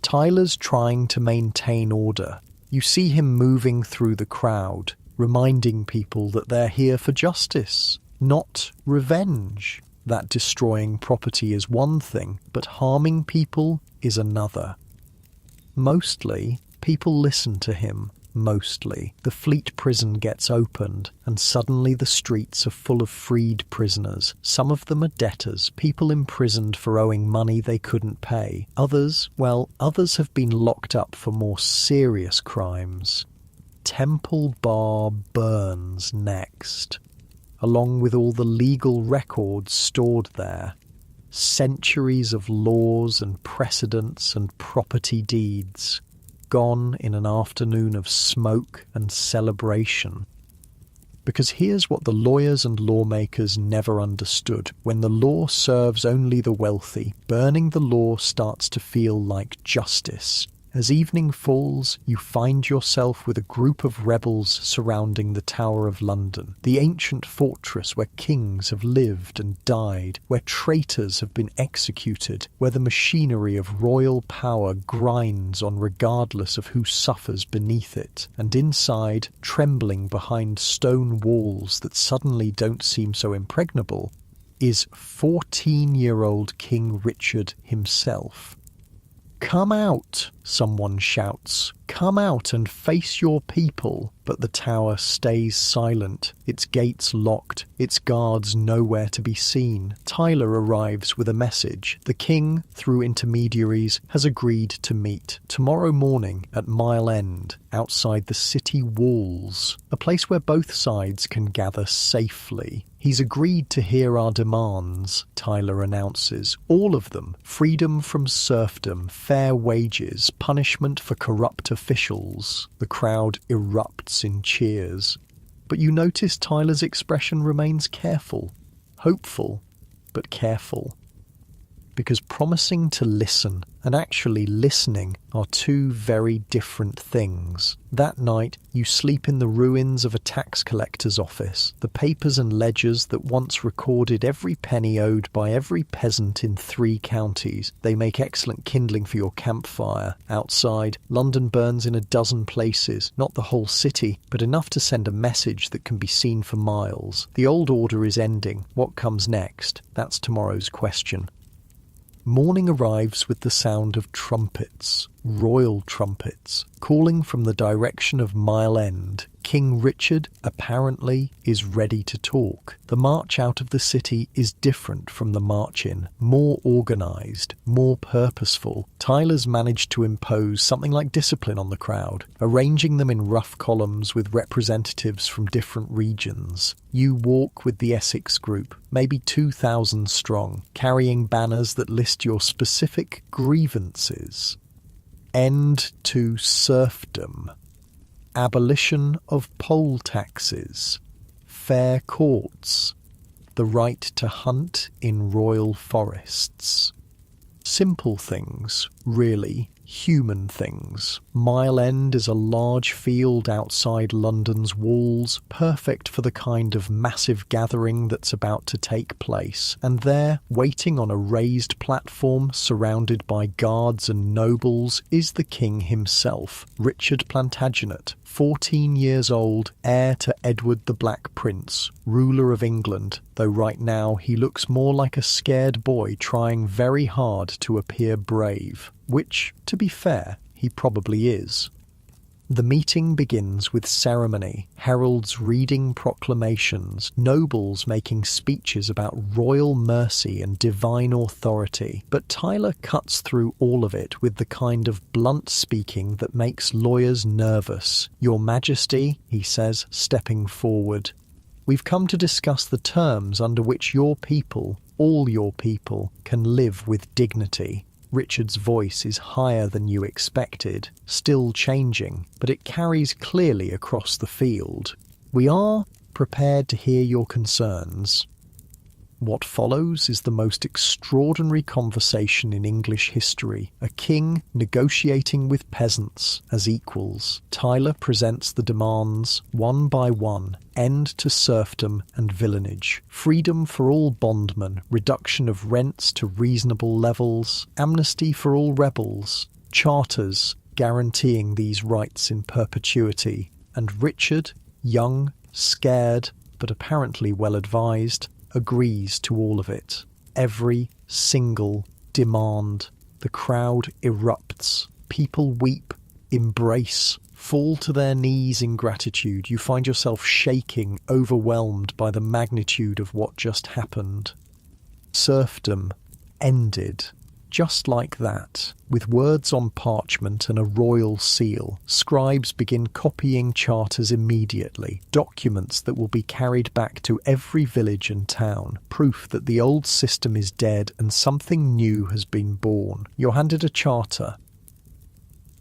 Tyler's trying to maintain order. You see him moving through the crowd, reminding people that they're here for justice, not revenge. That destroying property is one thing, but harming people is another. Mostly, people listen to him. mostly. The Fleet prison gets opened, and suddenly the streets are full of freed prisoners. Some of them are debtors, people imprisoned for owing money they couldn't pay. Others have been locked up for more serious crimes. Temple Bar burns next, along with all the legal records stored there. Centuries of laws and precedents and property deeds, gone in an afternoon of smoke and celebration. Because here's what the lawyers and lawmakers never understood. When the law serves only the wealthy, burning the law starts to feel like justice. As evening falls, you find yourself with a group of rebels surrounding the Tower of London, the ancient fortress where kings have lived and died, where traitors have been executed, where the machinery of royal power grinds on regardless of who suffers beneath it. And inside, trembling behind stone walls that suddenly don't seem so impregnable, is 14-year-old King Richard himself. "Come out," someone shouts. "Come out and face your people." But the tower stays silent, its gates locked, its guards nowhere to be seen. Tyler arrives with a message. The king, through intermediaries, has agreed to meet tomorrow morning at Mile End, outside the city walls, a place where both sides can gather safely. "He's agreed to hear our demands," Tyler announces. "All of them. Freedom from serfdom, fair wages, punishment for corrupt officials." The crowd erupts in cheers. But you notice Tyler's expression remains careful. Hopeful, but careful. Because promising to listen and actually listening are two very different things. That night, you sleep in the ruins of a tax collector's office, the papers and ledgers that once recorded every penny owed by every peasant in 3 counties. They make excellent kindling for your campfire. Outside, London burns in a dozen places, not the whole city, but enough to send a message that can be seen for miles. The old order is ending. What comes next? That's tomorrow's question. Morning arrives with the sound of trumpets, royal trumpets, calling from the direction of Mile End. King Richard, apparently, is ready to talk. The march out of the city is different from the march in, more organised, more purposeful. Tyler's managed to impose something like discipline on the crowd, arranging them in rough columns with representatives from different regions. You walk with the Essex group, maybe 2,000 strong, carrying banners that list your specific grievances. End to serfdom. Abolition of poll taxes, fair courts, the right to hunt in royal forests. Simple things, really, human things. Mile End is a large field outside London's walls, perfect for the kind of massive gathering that's about to take place. And there, waiting on a raised platform surrounded by guards and nobles, is the king himself, Richard Plantagenet, 14 years old, heir to Edward the Black Prince, ruler of England, though right now he looks more like a scared boy trying very hard to appear brave, which, to be fair, he probably is. The meeting begins with ceremony, heralds reading proclamations, nobles making speeches about royal mercy and divine authority. But Tyler cuts through all of it with the kind of blunt speaking that makes lawyers nervous. "Your Majesty," he says, stepping forward, "we've come to discuss the terms under which your people, all your people, can live with dignity." Richard's voice is higher than you expected, still changing, but it carries clearly across the field. "We are prepared to hear your concerns." What follows is the most extraordinary conversation in English history, a king negotiating with peasants as equals. Tyler presents the demands, one by one: end to serfdom and villanage, freedom for all bondmen, reduction of rents to reasonable levels, amnesty for all rebels, charters guaranteeing these rights in perpetuity. And Richard, young, scared, but apparently well advised, agrees to all of it. Every single demand. The crowd erupts. People weep. embrace, fall to their knees in gratitude. You find yourself shaking, overwhelmed by the magnitude of what just happened. Serfdom ended. Just like that, with words on parchment and a royal seal, scribes begin copying charters immediately, documents that will be carried back to every village and town, proof that the old system is dead and something new has been born. You're handed a charter,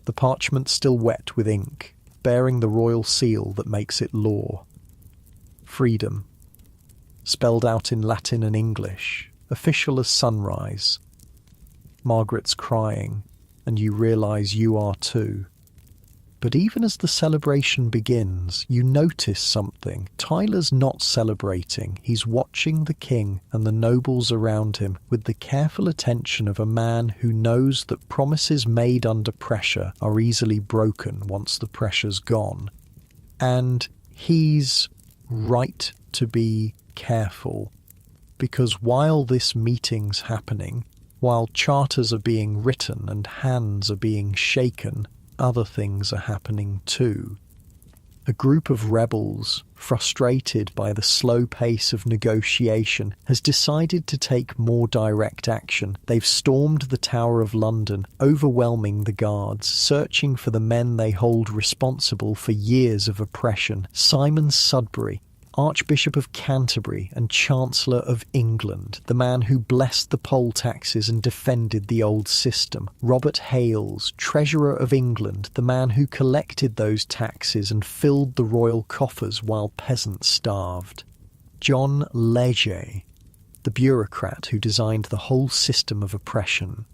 the parchment still wet with ink, bearing the royal seal that makes it law. Freedom, spelled out in Latin and English, official as sunrise. Margaret's crying, and you realise you are too. But even as the celebration begins, you notice something. Tyler's not celebrating. He's watching the king and the nobles around him with the careful attention of a man who knows that promises made under pressure are easily broken once the pressure's gone. And he's right to be careful, because while this meeting's happening, while charters are being written and hands are being shaken, other things are happening too. A group of rebels, frustrated by the slow pace of negotiation, has decided to take more direct action. They've stormed the Tower of London, overwhelming the guards, searching for the men they hold responsible for years of oppression. Simon Sudbury, Archbishop of Canterbury and Chancellor of England, the man who blessed the poll taxes and defended the old system. Robert Hales, Treasurer of England, the man who collected those taxes and filled the royal coffers while peasants starved. John Leger, the bureaucrat who designed the whole system of oppression.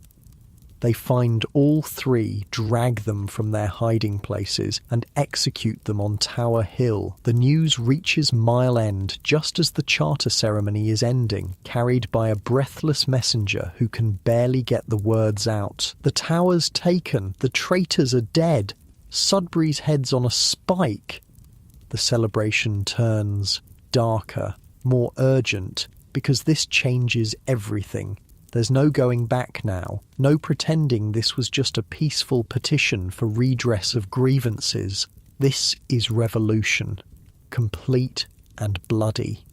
They find all three, drag them from their hiding places, and execute them on Tower Hill. The news reaches Mile End just as the charter ceremony is ending, carried by a breathless messenger who can barely get the words out. The tower's taken. The traitors are dead. Sudbury's head's on a spike. The celebration turns darker, more urgent, because this changes everything. There's no going back now, no pretending this was just a peaceful petition for redress of grievances. This is revolution, complete and bloody.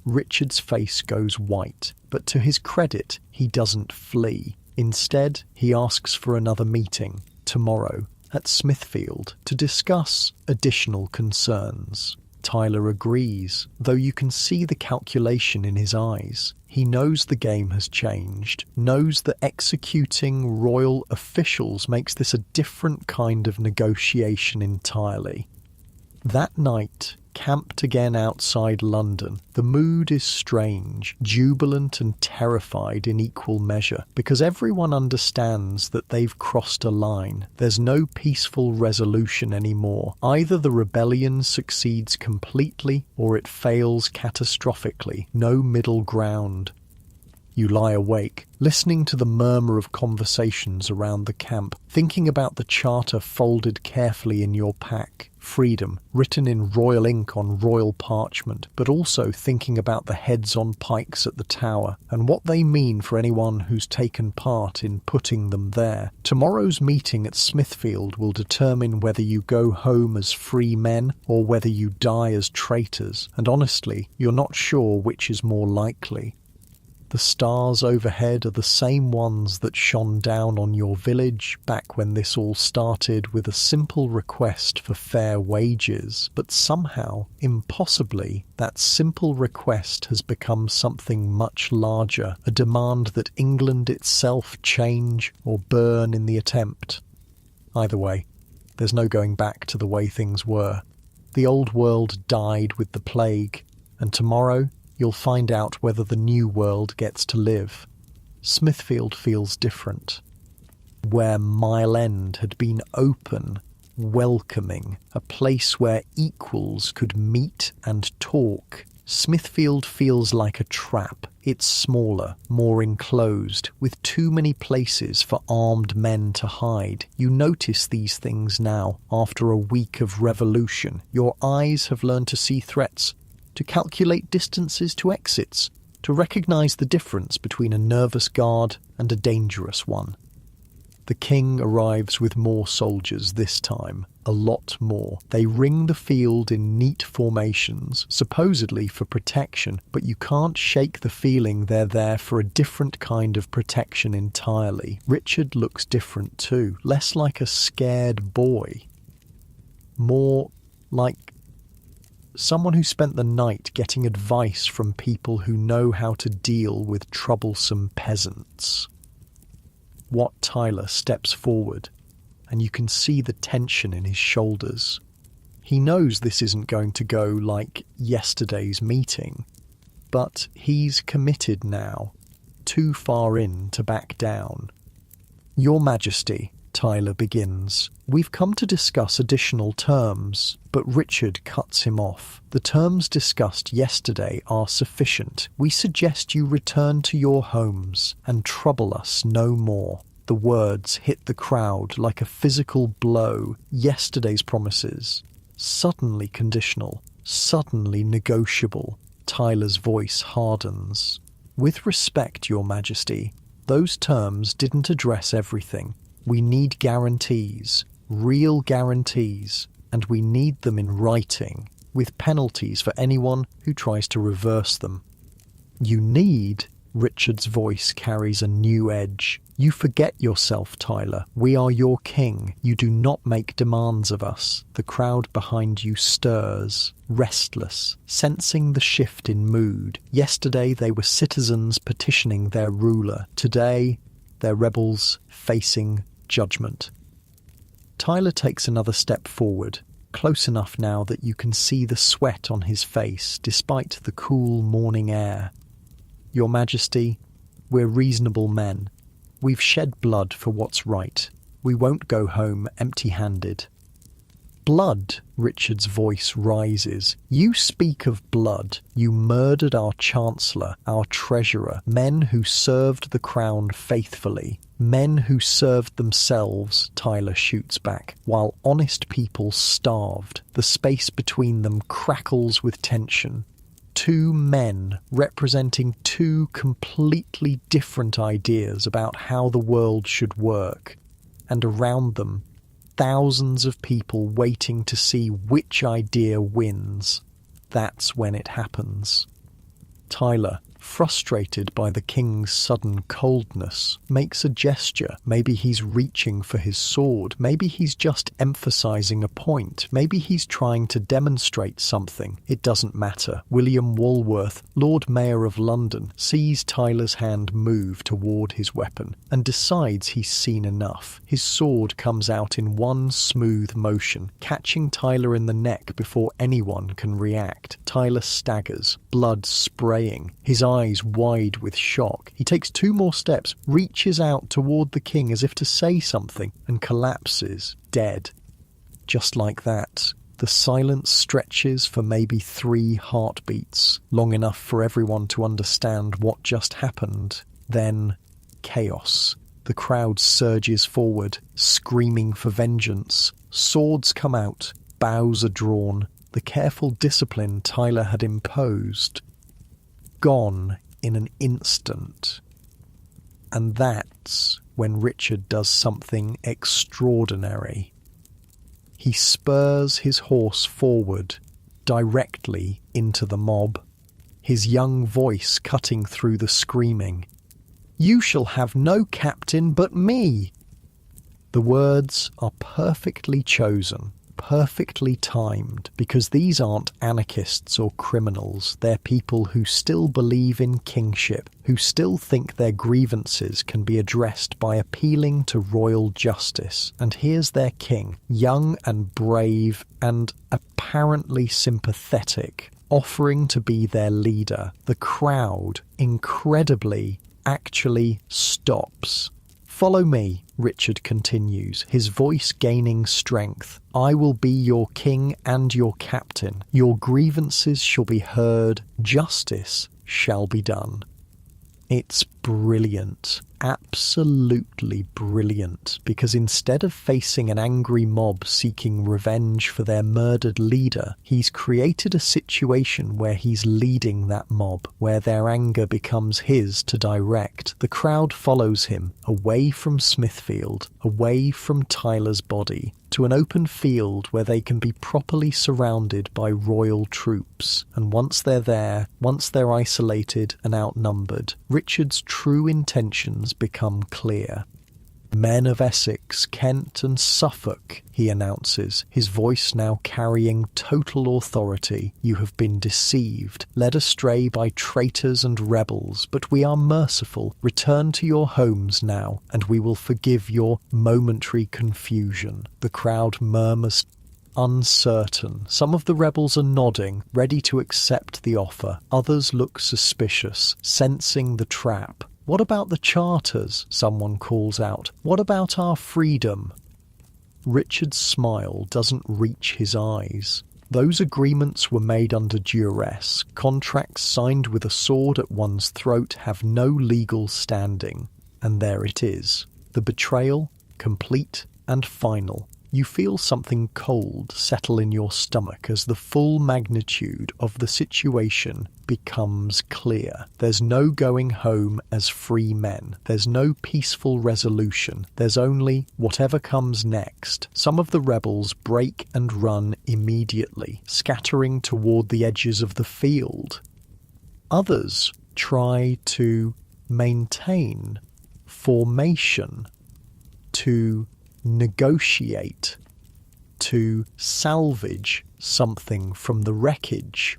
Richard's face goes white, but to his credit, he doesn't flee. Instead, he asks for another meeting, tomorrow, at Smithfield, to discuss additional concerns. Tyler agrees, though you can see the calculation in his eyes. He knows the game has changed, knows that executing royal officials makes this a different kind of negotiation entirely. That night, camped again outside London, the mood is strange, jubilant and terrified in equal measure, because everyone understands that they've crossed a line. There's no peaceful resolution anymore. Either the rebellion succeeds completely or it fails catastrophically. No middle ground. You lie awake, listening to the murmur of conversations around the camp, thinking about the charter folded carefully in your pack, freedom, written in royal ink on royal parchment, but also thinking about the heads on pikes at the tower, and what they mean for anyone who's taken part in putting them there. Tomorrow's meeting at Smithfield will determine whether you go home as free men or whether you die as traitors, and honestly, you're not sure which is more likely. The stars overhead are the same ones that shone down on your village back when this all started with a simple request for fair wages, but somehow, impossibly, that simple request has become something much larger, a demand that England itself change or burn in the attempt. Either way, there's no going back to the way things were. The old world died with the plague, and tomorrow you'll find out whether the new world gets to live. Smithfield feels different. Where Mile End had been open, welcoming, a place where equals could meet and talk, Smithfield feels like a trap. It's smaller, more enclosed, with too many places for armed men to hide. You notice these things now, after a week of revolution. Your eyes have learned to see threats, to calculate distances to exits, to recognise the difference between a nervous guard and a dangerous one. The king arrives with more soldiers this time, a lot more. They ring the field in neat formations, supposedly for protection, but you can't shake the feeling they're there for a different kind of protection entirely. Richard looks different too, less like a scared boy, more like someone who spent the night getting advice from people who know how to deal with troublesome peasants. Wat Tyler steps forward, and you can see the tension in his shoulders. He knows this isn't going to go like yesterday's meeting, but he's committed now, too far in to back down. Your Majesty, Tyler begins, we've come to discuss additional terms, but Richard cuts him off. The terms discussed yesterday are sufficient. We suggest you return to your homes and trouble us no more. The words hit the crowd like a physical blow. Yesterday's promises, suddenly conditional, suddenly negotiable. Tyler's voice hardens. With respect, Your Majesty, those terms didn't address everything. We need guarantees, real guarantees, and we need them in writing, with penalties for anyone who tries to reverse them. You need, Richard's voice carries a new edge. You forget yourself, Tyler. We are your king. You do not make demands of us. The crowd behind you stirs, restless, sensing the shift in mood. Yesterday they were citizens petitioning their ruler. Today, they're rebels facing judgment. Tyler takes another step forward, close enough now that you can see the sweat on his face despite the cool morning air. Your Majesty, we're reasonable men. We've shed blood for what's right. We won't go home empty-handed. Blood, Richard's voice rises. You speak of blood. You murdered our Chancellor, our Treasurer, men who served the crown faithfully. Men who served themselves, Tyler shoots back, while honest people starved. The space between them crackles with tension. Two men representing two completely different ideas about how the world should work, and around them, thousands of people waiting to see which idea wins. That's when it happens. Tyler, frustrated by the king's sudden coldness, makes a gesture. Maybe he's reaching for his sword. Maybe he's just emphasizing a point. Maybe he's trying to demonstrate something. It doesn't matter. William Walworth, Lord Mayor of London, sees Tyler's hand move toward his weapon and decides he's seen enough. His sword comes out in one smooth motion, catching Tyler in the neck before anyone can react. Tyler staggers, blood spraying, his eyes wide with shock. He takes two more steps, reaches out toward the king as if to say something, and collapses, dead. Just like that, the silence stretches for maybe 3 heartbeats, long enough for everyone to understand what just happened. Then, chaos. The crowd surges forward, screaming for vengeance. Swords come out, bows are drawn. The careful discipline Tyler had imposed, gone in an instant. And that's when Richard does something extraordinary. He spurs his horse forward, directly into the mob, his young voice cutting through the screaming. "You shall have no captain but me!" The words are perfectly chosen, perfectly timed, because these aren't anarchists or criminals. They're people who still believe in kingship, who still think their grievances can be addressed by appealing to royal justice. And here's their king, young and brave and apparently sympathetic, offering to be their leader. The crowd, incredibly, actually stops. "Follow me," Richard continues, his voice gaining strength. "I will be your king and your captain. Your grievances shall be heard. Justice shall be done." It's brilliant. Absolutely brilliant, because instead of facing an angry mob seeking revenge for their murdered leader, he's created a situation where he's leading that mob, where their anger becomes his to direct. The crowd follows him away from Smithfield, away from Tyler's body, to an open field where they can be properly surrounded by royal troops. And once they're there, once they're isolated and outnumbered, Richard's true intentions become clear. "Men of Essex, Kent and Suffolk," he announces, his voice now carrying total authority. "You have been deceived, led astray by traitors and rebels, but we are merciful. Return to your homes now, and we will forgive your momentary confusion." The crowd murmurs, uncertain. Some of the rebels are nodding, ready to accept the offer. Others look suspicious, sensing the trap. "What about the charters?" someone calls out. "What about our freedom?" Richard's smile doesn't reach his eyes. Those agreements were made under duress. Contracts signed with a sword at one's throat have no legal standing. And there it is. The betrayal, complete and final. You feel something cold settle in your stomach as the full magnitude of the situation becomes clear. There's no going home as free men. There's no peaceful resolution. There's only whatever comes next. Some of the rebels break and run immediately, scattering toward the edges of the field. Others try to maintain formation, to negotiate, to salvage something from the wreckage.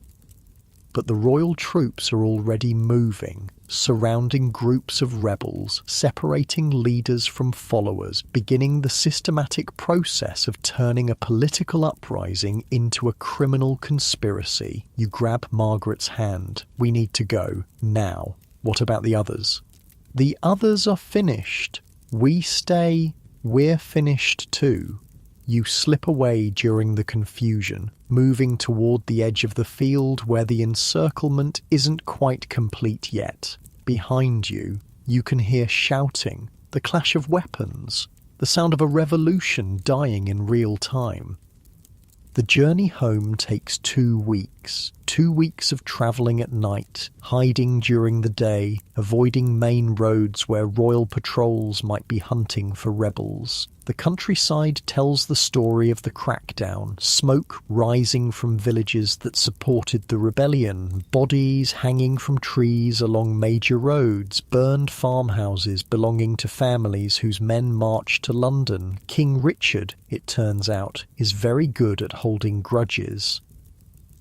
But the royal troops are already moving, surrounding groups of rebels, separating leaders from followers, beginning the systematic process of turning a political uprising into a criminal conspiracy. You grab Margaret's hand. "We need to go, now." "What about the others?" "The others are finished. We stay. We're finished too." You slip away during the confusion, moving toward the edge of the field where the encirclement isn't quite complete yet. Behind you, you can hear shouting, the clash of weapons, the sound of a revolution dying in real time. The journey home takes 2 weeks. 2 weeks of travelling at night, hiding during the day, avoiding main roads where royal patrols might be hunting for rebels. The countryside tells the story of the crackdown, smoke rising from villages that supported the rebellion, bodies hanging from trees along major roads, burned farmhouses belonging to families whose men marched to London. King Richard, it turns out, is very good at holding grudges.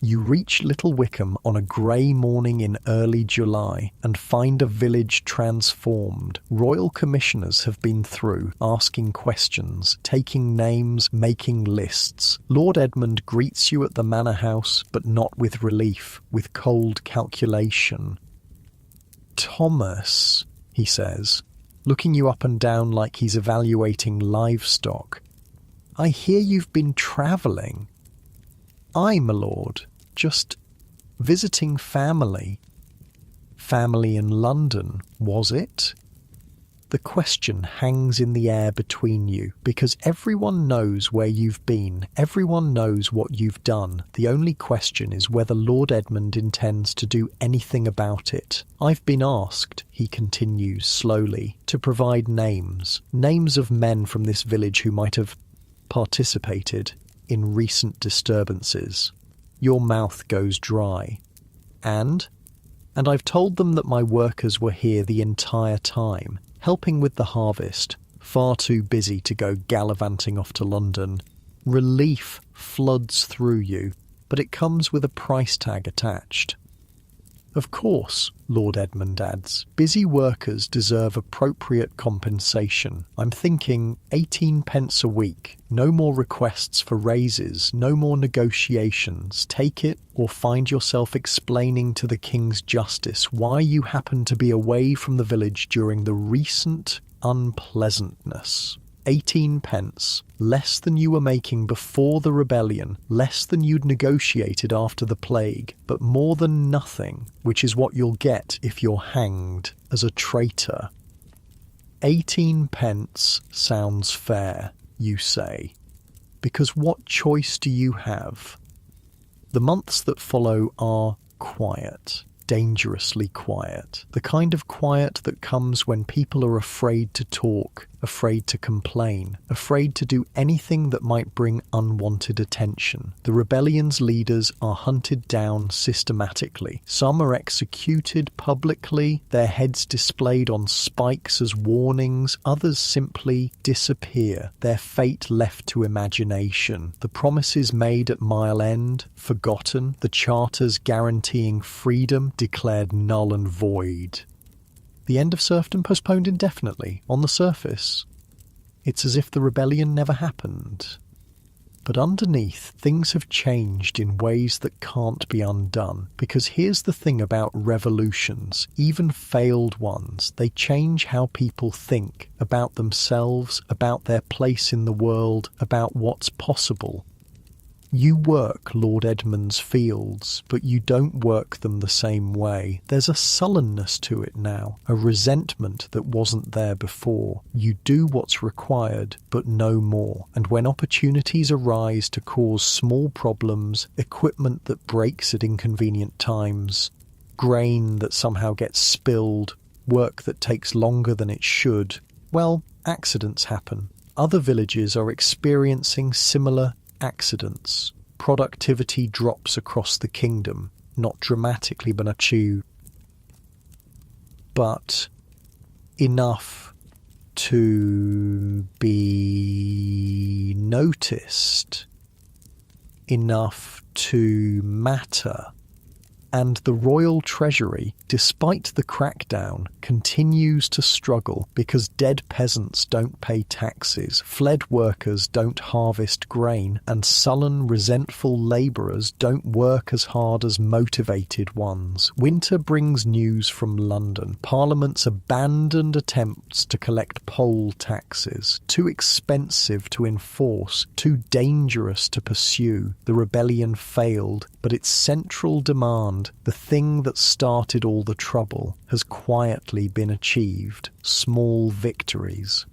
You reach Little Wickham on a grey morning in early July and find a village transformed. Royal commissioners have been through, asking questions, taking names, making lists. Lord Edmund greets you at the manor house, but not with relief, with cold calculation. "Thomas," he says, looking you up and down like he's evaluating livestock. "I hear you've been travelling." "Aye, my lord. Just visiting family." "Family in London, was it?" The question hangs in the air between you, because everyone knows where you've been, everyone knows what you've done. The only question is whether Lord Edmund intends to do anything about it. "I've been asked," he continues slowly, "to provide names of men from this village who might have participated in recent disturbances." Your mouth goes dry. And I've told them that my workers were here the entire time, helping with the harvest, far too busy to go gallivanting off to London. Relief floods through you, but it comes with a price tag attached. "Of course," Lord Edmund adds, "busy workers deserve appropriate compensation. I'm thinking 18 pence a week. No more requests for raises, no more negotiations. Take it or find yourself explaining to the King's Justice why you happen to be away from the village during the recent unpleasantness." 18 pence, less than you were making before the rebellion, less than you'd negotiated after the plague, but more than nothing, which is what you'll get if you're hanged as a traitor. 18 pence sounds fair, you say, because what choice do you have? The months that follow are quiet. Dangerously quiet. The kind of quiet that comes when people are afraid to talk, afraid to complain, afraid to do anything that might bring unwanted attention. The rebellion's leaders are hunted down systematically. Some are executed publicly, their heads displayed on spikes as warnings. Others simply disappear, their fate left to imagination. The promises made at Mile End, forgotten. The charters guaranteeing freedom declared null and void. The end of serfdom postponed indefinitely. On the surface, it's as if the rebellion never happened. But underneath, things have changed in ways that can't be undone. Because here's the thing about revolutions, even failed ones, they change how people think about themselves, about their place in the world, about what's possible. You work Lord Edmund's fields, but you don't work them the same way. There's a sullenness to it now, a resentment that wasn't there before. You do what's required, but no more. And when opportunities arise to cause small problems, equipment that breaks at inconvenient times, grain that somehow gets spilled, work that takes longer than it should, well, accidents happen. Other villages are experiencing similar accidents. Productivity drops across the kingdom, not dramatically but enough to be noticed, enough to matter. And the royal treasury, despite the crackdown, continues to struggle because dead peasants don't pay taxes, fled workers don't harvest grain, and sullen, resentful labourers don't work as hard as motivated ones. Winter brings news from London. Parliament's abandoned attempts to collect poll taxes, too expensive to enforce, too dangerous to pursue. The rebellion failed, but its central demand, the thing that started all the trouble, has quietly been achieved. Small victories.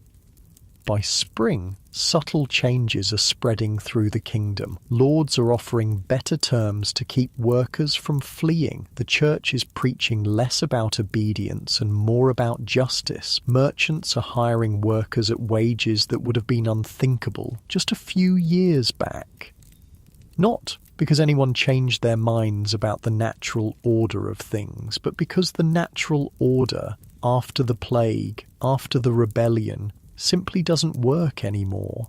By spring, subtle changes are spreading through the kingdom. Lords are offering better terms to keep workers from fleeing. The church is preaching less about obedience and more about justice. Merchants are hiring workers at wages that would have been unthinkable just a few years back. Not because anyone changed their minds about the natural order of things, but because the natural order, after the plague, after the rebellion, simply doesn't work anymore.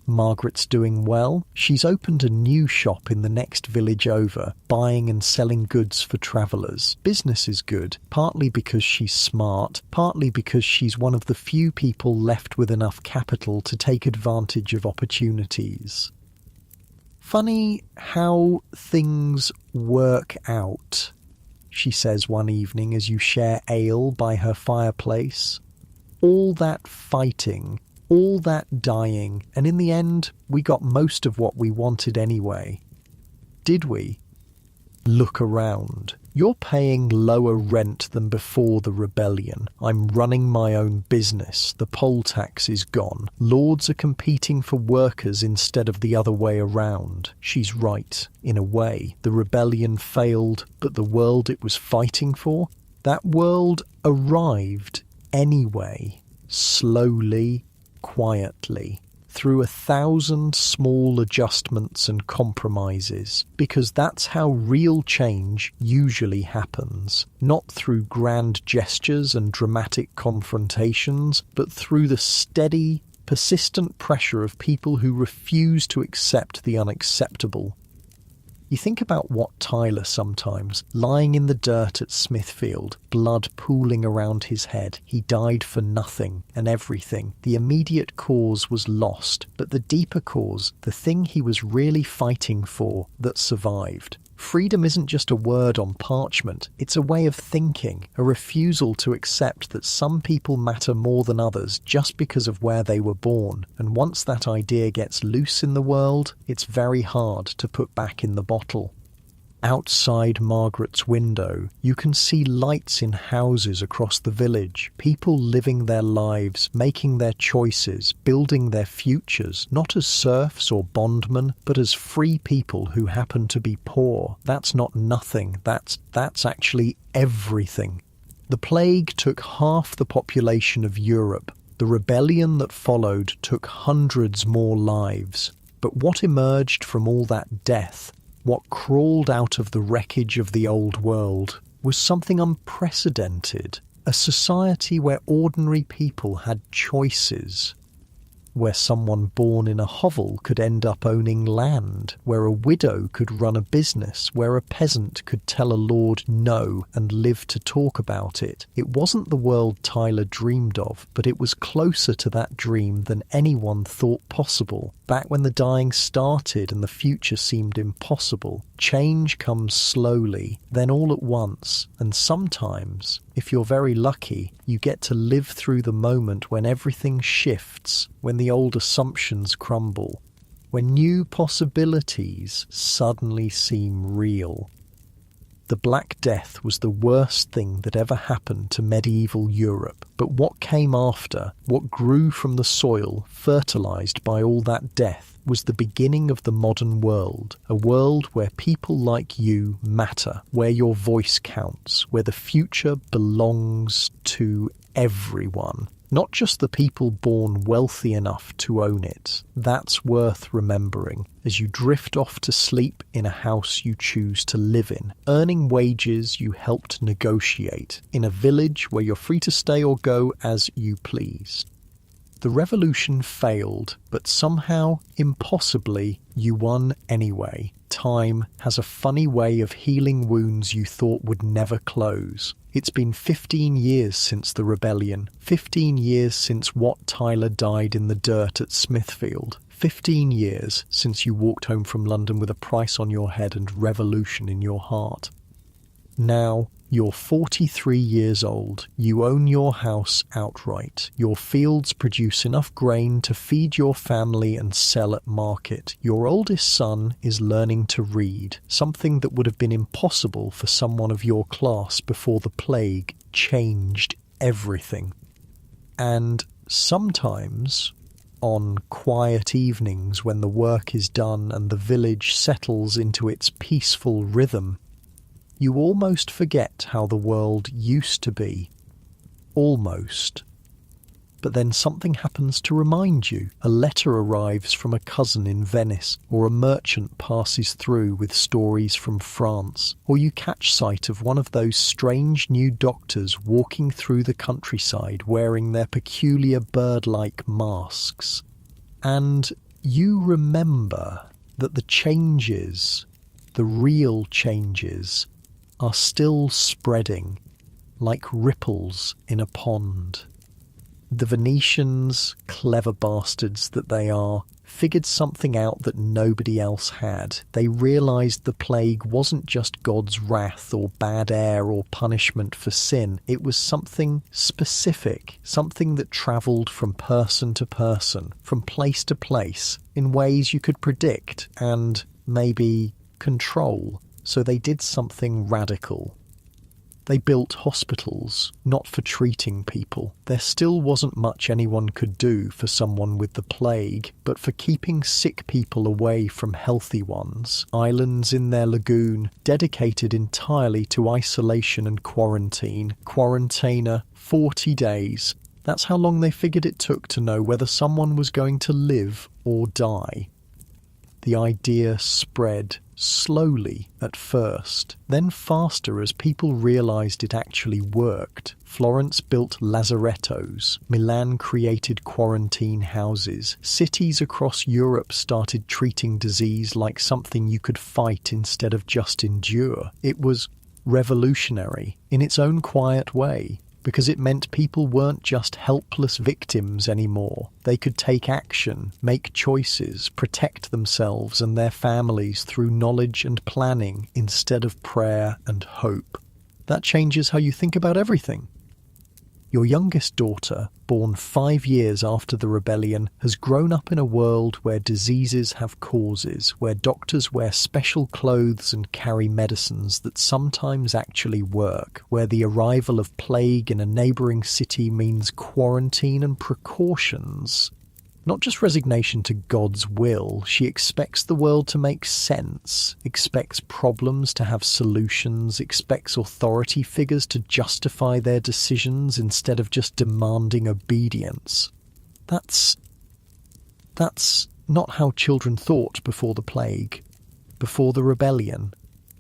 Margaret's doing well. She's opened a new shop in the next village over, buying and selling goods for travellers. Business is good, partly because she's smart, partly because she's one of the few people left with enough capital to take advantage of opportunities. Funny how things work out, she says one evening as you share ale by her fireplace. All that fighting, all that dying, and in the end, we got most of what we wanted anyway. Did we? Look around. You're paying lower rent than before the rebellion. I'm running my own business. The poll tax is gone. Lords are competing for workers instead of the other way around. She's right, in a way. The rebellion failed, but the world it was fighting for? That world arrived anyway. Slowly, quietly. Through 1,000 small adjustments and compromises, because that's how real change usually happens, not through grand gestures and dramatic confrontations, but through the steady, persistent pressure of people who refuse to accept the unacceptable. You think about Wat Tyler sometimes, lying in the dirt at Smithfield, blood pooling around his head. He died for nothing and everything. The immediate cause was lost, but the deeper cause, the thing he was really fighting for, that survived. Freedom isn't just a word on parchment, it's a way of thinking, a refusal to accept that some people matter more than others just because of where they were born. And once that idea gets loose in the world, it's very hard to put back in the bottle. Outside Margaret's window, you can see lights in houses across the village, people living their lives, making their choices, building their futures, not as serfs or bondmen, but as free people who happen to be poor. That's not nothing, that's actually everything. The plague took half the population of Europe. The rebellion that followed took hundreds more lives. But what emerged from all that death, what crawled out of the wreckage of the old world, was something unprecedented, a society where ordinary people had choices, where someone born in a hovel could end up owning land, where a widow could run a business, where a peasant could tell a lord no and live to talk about it. It wasn't the world Tyler dreamed of, but it was closer to that dream than anyone thought possible. Back when the dying started and the future seemed impossible, change comes slowly, then all at once, and sometimes, if you're very lucky, you get to live through the moment when everything shifts, when the old assumptions crumble, when new possibilities suddenly seem real. The Black Death was the worst thing that ever happened to medieval Europe, but what came after, what grew from the soil, fertilized by all that death, was the beginning of the modern world, a world where people like you matter, where your voice counts, where the future belongs to everyone. Not just the people born wealthy enough to own it. That's worth remembering as you drift off to sleep in a house you choose to live in, earning wages you helped negotiate, in a village where you're free to stay or go as you please. The revolution failed, but somehow, impossibly, you won anyway. Time has a funny way of healing wounds you thought would never close. It's been 15 years since the rebellion, 15 years since Wat Tyler died in the dirt at Smithfield, 15 years since you walked home from London with a price on your head and revolution in your heart. Now, you're 43 years old, you own your house outright, your fields produce enough grain to feed your family and sell at market. Your oldest son is learning to read, something that would have been impossible for someone of your class before the plague changed everything. And sometimes, on quiet evenings when the work is done and the village settles into its peaceful rhythm, you almost forget how the world used to be. Almost. But then something happens to remind you. A letter arrives from a cousin in Venice, or a merchant passes through with stories from France, or you catch sight of one of those strange new doctors walking through the countryside wearing their peculiar bird-like masks. And you remember that the changes, the real changes, are still spreading like ripples in a pond. The Venetians, clever bastards that they are, figured something out that nobody else had. They realised the plague wasn't just God's wrath or bad air or punishment for sin. It was something specific, something that travelled from person to person, from place to place, in ways you could predict and maybe control. So they did something radical. They built hospitals, not for treating people. There still wasn't much anyone could do for someone with the plague, but for keeping sick people away from healthy ones. Islands in their lagoon, dedicated entirely to isolation and quarantine. Quarantainer, 40 days. That's how long they figured it took to know whether someone was going to live or die. The idea spread, slowly at first, then faster as people realised it actually worked. Florence built lazarettos, Milan created quarantine houses, cities across Europe started treating disease like something you could fight instead of just endure. It was revolutionary in its own quiet way. because it meant people weren't just helpless victims anymore. They could take action, make choices, protect themselves and their families through knowledge and planning instead of prayer and hope. That changes how you think about everything. Your youngest daughter, born 5 years after the rebellion, has grown up in a world where diseases have causes, where doctors wear special clothes and carry medicines that sometimes actually work, where the arrival of plague in a neighbouring city means quarantine and precautions. Not just resignation to God's will, she expects the world to make sense, expects problems to have solutions, expects authority figures to justify their decisions instead of just demanding obedience. That's not how children thought before the plague, before the rebellion,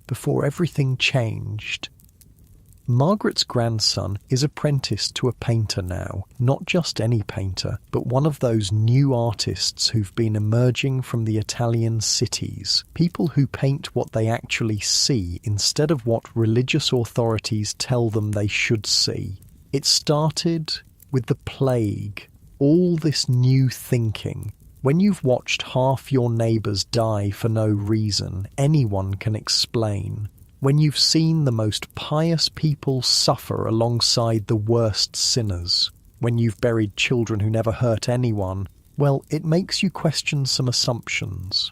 before everything changed. Margaret's grandson is apprenticed to a painter now, not just any painter, but one of those new artists who've been emerging from the Italian cities, people who paint what they actually see instead of what religious authorities tell them they should see. It started with the plague, all this new thinking. When you've watched half your neighbours die for no reason, anyone can explain. When you've seen the most pious people suffer alongside the worst sinners, when you've buried children who never hurt anyone, well, it makes you question some assumptions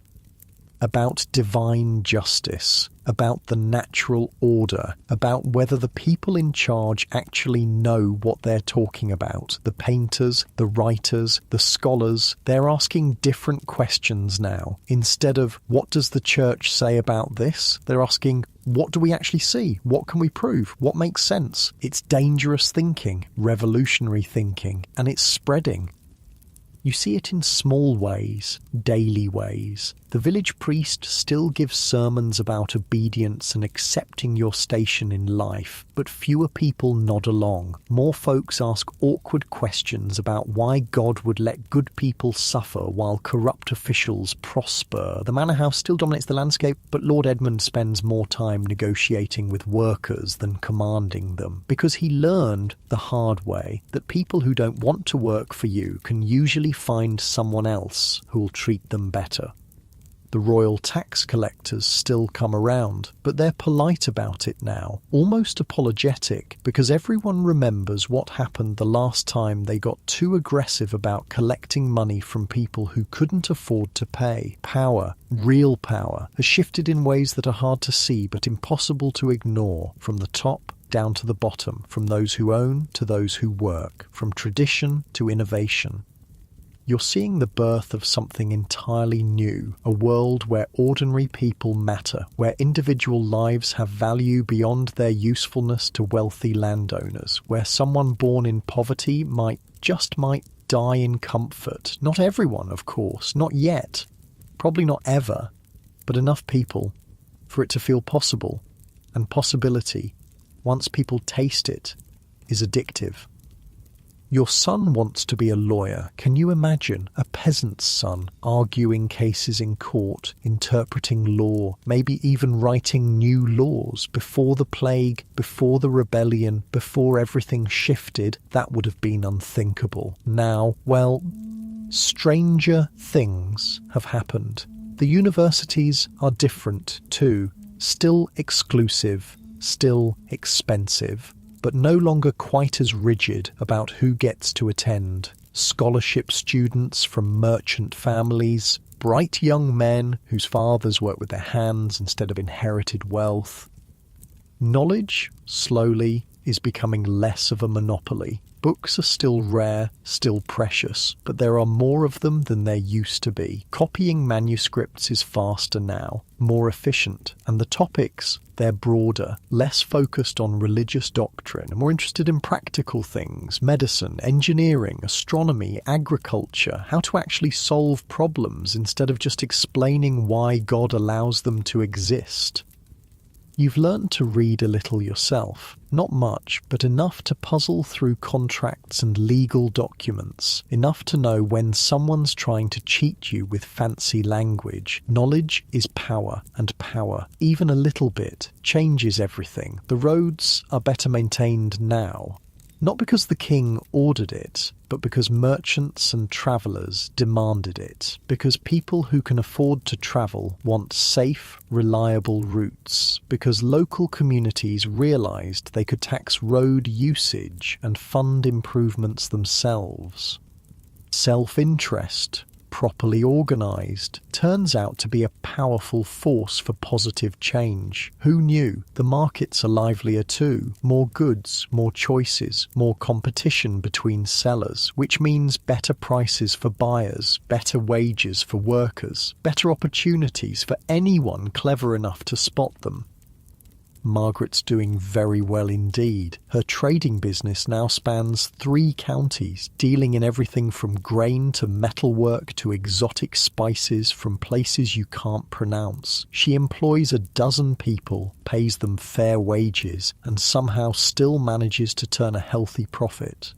about divine justice, about the natural order, about whether the people in charge actually know what they're talking about. The painters, the writers, the scholars, they're asking different questions now. Instead of, what does the church say about this? They're asking, what do we actually see? What can we prove? What makes sense? It's dangerous thinking, revolutionary thinking, and it's spreading. You see it in small ways, daily ways. The village priest still gives sermons about obedience and accepting your station in life, but fewer people nod along. More folks ask awkward questions about why God would let good people suffer while corrupt officials prosper. The manor house still dominates the landscape, but Lord Edmund spends more time negotiating with workers than commanding them, because he learned the hard way that people who don't want to work for you can usually find someone else who'll treat them better. The royal tax collectors still come around, but they're polite about it now, almost apologetic, because everyone remembers what happened the last time they got too aggressive about collecting money from people who couldn't afford to pay. Power, real power, has shifted in ways that are hard to see but impossible to ignore, from the top down to the bottom, from those who own to those who work, from tradition to innovation. You're seeing the birth of something entirely new, a world where ordinary people matter, where individual lives have value beyond their usefulness to wealthy landowners, where someone born in poverty might die in comfort. Not everyone, of course, not yet, probably not ever, but enough people for it to feel possible. And possibility, once people taste it, is addictive. Your son wants to be a lawyer. Can you imagine a peasant's son arguing cases in court, interpreting law, maybe even writing new laws? Before the plague, before the rebellion, before everything shifted, that would have been unthinkable. Now, well, stranger things have happened. The universities are different too. Still exclusive, still expensive, but no longer quite as rigid about who gets to attend. Scholarship students from merchant families, bright young men whose fathers work with their hands instead of inherited wealth. Knowledge, slowly, is becoming less of a monopoly. Books are still rare, still precious, but there are more of them than there used to be. Copying manuscripts is faster now, more efficient, and the topics, they're broader, less focused on religious doctrine, and more interested in practical things, medicine, engineering, astronomy, agriculture, how to actually solve problems instead of just explaining why God allows them to exist. You've learned to read a little yourself. Not much, but enough to puzzle through contracts and legal documents. Enough to know when someone's trying to cheat you with fancy language. Knowledge is power, and power, even a little bit, changes everything. The roads are better maintained now. Not because the king ordered it, but because merchants and travellers demanded it, because people who can afford to travel want safe, reliable routes, because local communities realised they could tax road usage and fund improvements themselves. Self-interest, properly organised, turns out to be a powerful force for positive change. Who knew? The markets are livelier too. More goods, more choices, more competition between sellers, which means better prices for buyers, better wages for workers, better opportunities for anyone clever enough to spot them. Margaret's doing very well indeed. Her trading business now spans 3 counties, dealing in everything from grain to metalwork to exotic spices from places you can't pronounce. She employs 12 people, pays them fair wages, and somehow still manages to turn a healthy profit.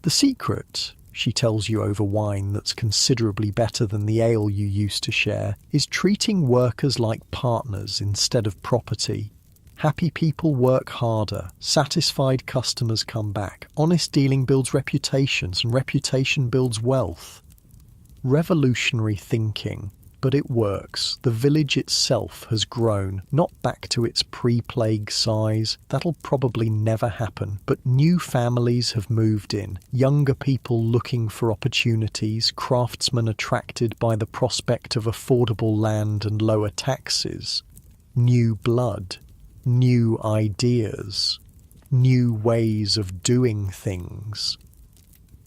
The secret, she tells you over wine that's considerably better than the ale you used to share, is treating workers like partners instead of property. Happy people work harder, satisfied customers come back, honest dealing builds reputations, and reputation builds wealth. Revolutionary thinking, but it works. The village itself has grown, not back to its pre-plague size, that'll probably never happen, but new families have moved in, younger people looking for opportunities, craftsmen attracted by the prospect of affordable land and lower taxes, new blood. New ideas, new ways of doing things.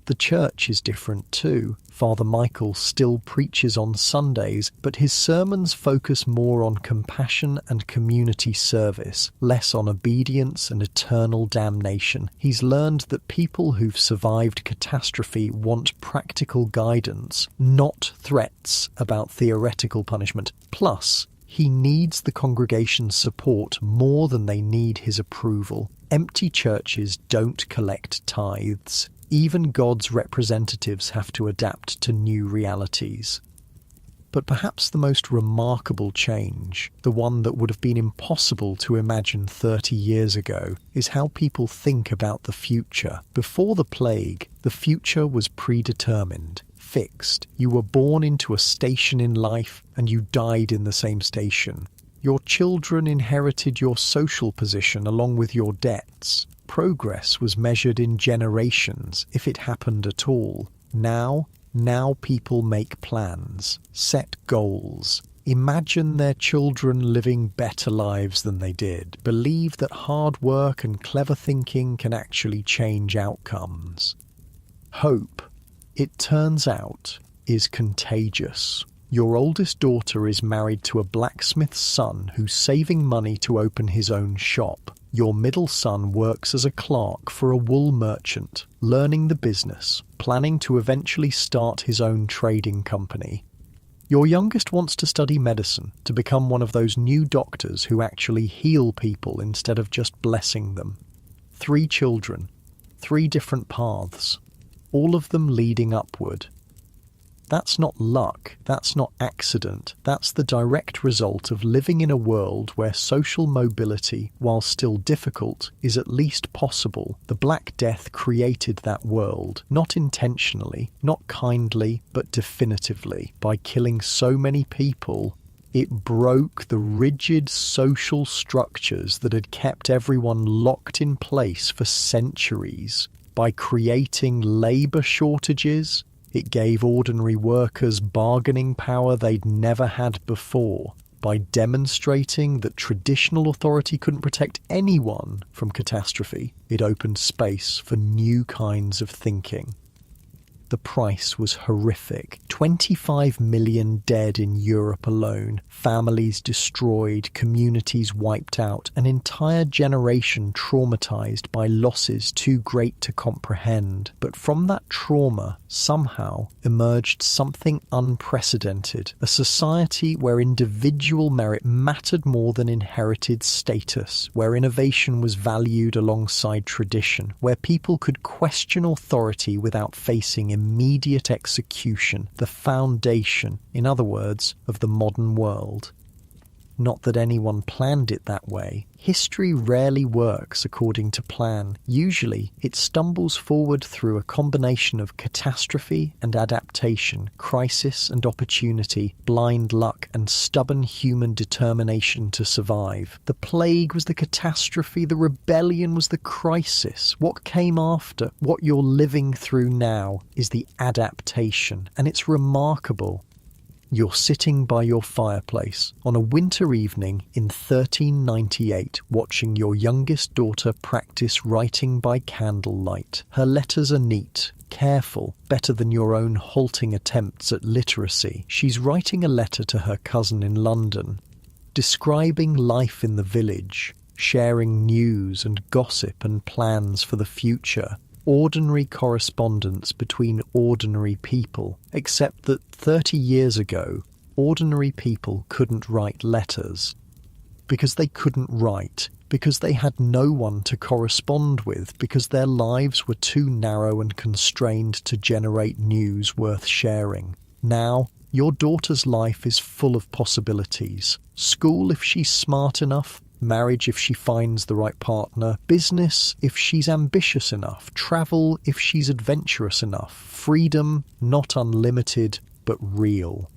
The church is different too. Father Michael still preaches on Sundays, but his sermons focus more on compassion and community service, less on obedience and eternal damnation. He's learned that people who've survived catastrophe want practical guidance, not threats about theoretical punishment. Plus, he needs the congregation's support more than they need his approval. Empty churches don't collect tithes. Even God's representatives have to adapt to new realities. But perhaps the most remarkable change, the one that would have been impossible to imagine 30 years ago, is how people think about the future. Before the plague, the future was predetermined. Fixed. You were born into a station in life and you died in the same station. Your children inherited your social position along with your debts. Progress was measured in generations, if it happened at all. Now people make plans, set goals, imagine their children living better lives than they did, believe that hard work and clever thinking can actually change outcomes. Hope, it turns out, is contagious. Your oldest daughter is married to a blacksmith's son who's saving money to open his own shop. Your middle son works as a clerk for a wool merchant, learning the business, planning to eventually start his own trading company. Your youngest wants to study medicine, to become one of those new doctors who actually heal people instead of just blessing them. 3 children, 3 different paths. All of them leading upward. That's not luck, that's not accident, that's the direct result of living in a world where social mobility, while still difficult, is at least possible. The Black Death created that world, not intentionally, not kindly, but definitively. By killing so many people, it broke the rigid social structures that had kept everyone locked in place for centuries. By creating labour shortages, it gave ordinary workers bargaining power they'd never had before. By demonstrating that traditional authority couldn't protect anyone from catastrophe, it opened space for new kinds of thinking. The price was horrific. 25 million dead in Europe alone, families destroyed, communities wiped out, an entire generation traumatized by losses too great to comprehend. But from that trauma, somehow, emerged something unprecedented, a society where individual merit mattered more than inherited status, where innovation was valued alongside tradition, where people could question authority without facing immediate execution, the foundation, in other words, of the modern world. Not that anyone planned it that way. History rarely works according to plan. Usually, it stumbles forward through a combination of catastrophe and adaptation, crisis and opportunity, blind luck and stubborn human determination to survive. The plague was the catastrophe, the rebellion was the crisis. What came after, what you're living through now, is the adaptation, and it's remarkable. You're sitting by your fireplace on a winter evening in 1398, watching your youngest daughter practice writing by candlelight. Her letters are neat, careful, better than your own halting attempts at literacy. She's writing a letter to her cousin in London, describing life in the village, sharing news and gossip and plans for the future. Ordinary correspondence between ordinary people, except that 30 years ago, ordinary people couldn't write letters. Because they couldn't write, because they had no one to correspond with, because their lives were too narrow and constrained to generate news worth sharing. Now, your daughter's life is full of possibilities. School if she's smart enough, marriage if she finds the right partner, business if she's ambitious enough, travel if she's adventurous enough, freedom not unlimited but real.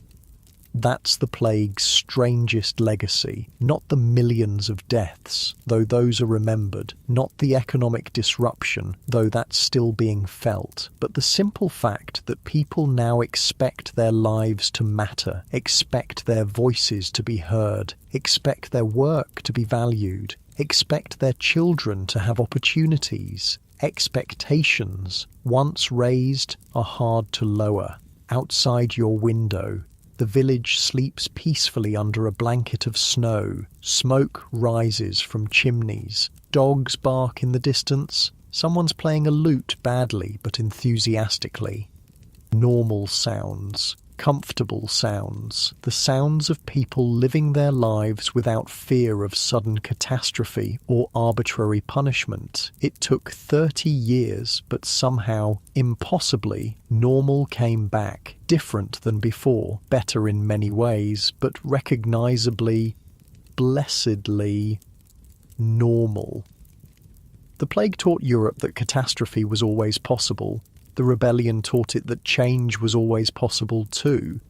That's the plague's strangest legacy, not the millions of deaths, though those are remembered, not the economic disruption, though that's still being felt, but the simple fact that people now expect their lives to matter, expect their voices to be heard, expect their work to be valued, expect their children to have opportunities. Expectations, once raised, are hard to lower. Outside your window, the village sleeps peacefully under a blanket of snow. Smoke rises from chimneys. Dogs bark in the distance. Someone's playing a lute badly but enthusiastically. Normal sounds. Comfortable sounds. The sounds of people living their lives without fear of sudden catastrophe or arbitrary punishment. It took 30 years, but somehow, impossibly, normal came back. Different than before, better in many ways, but recognisably, blessedly normal. The plague taught Europe that catastrophe was always possible. The rebellion taught it that change was always possible too.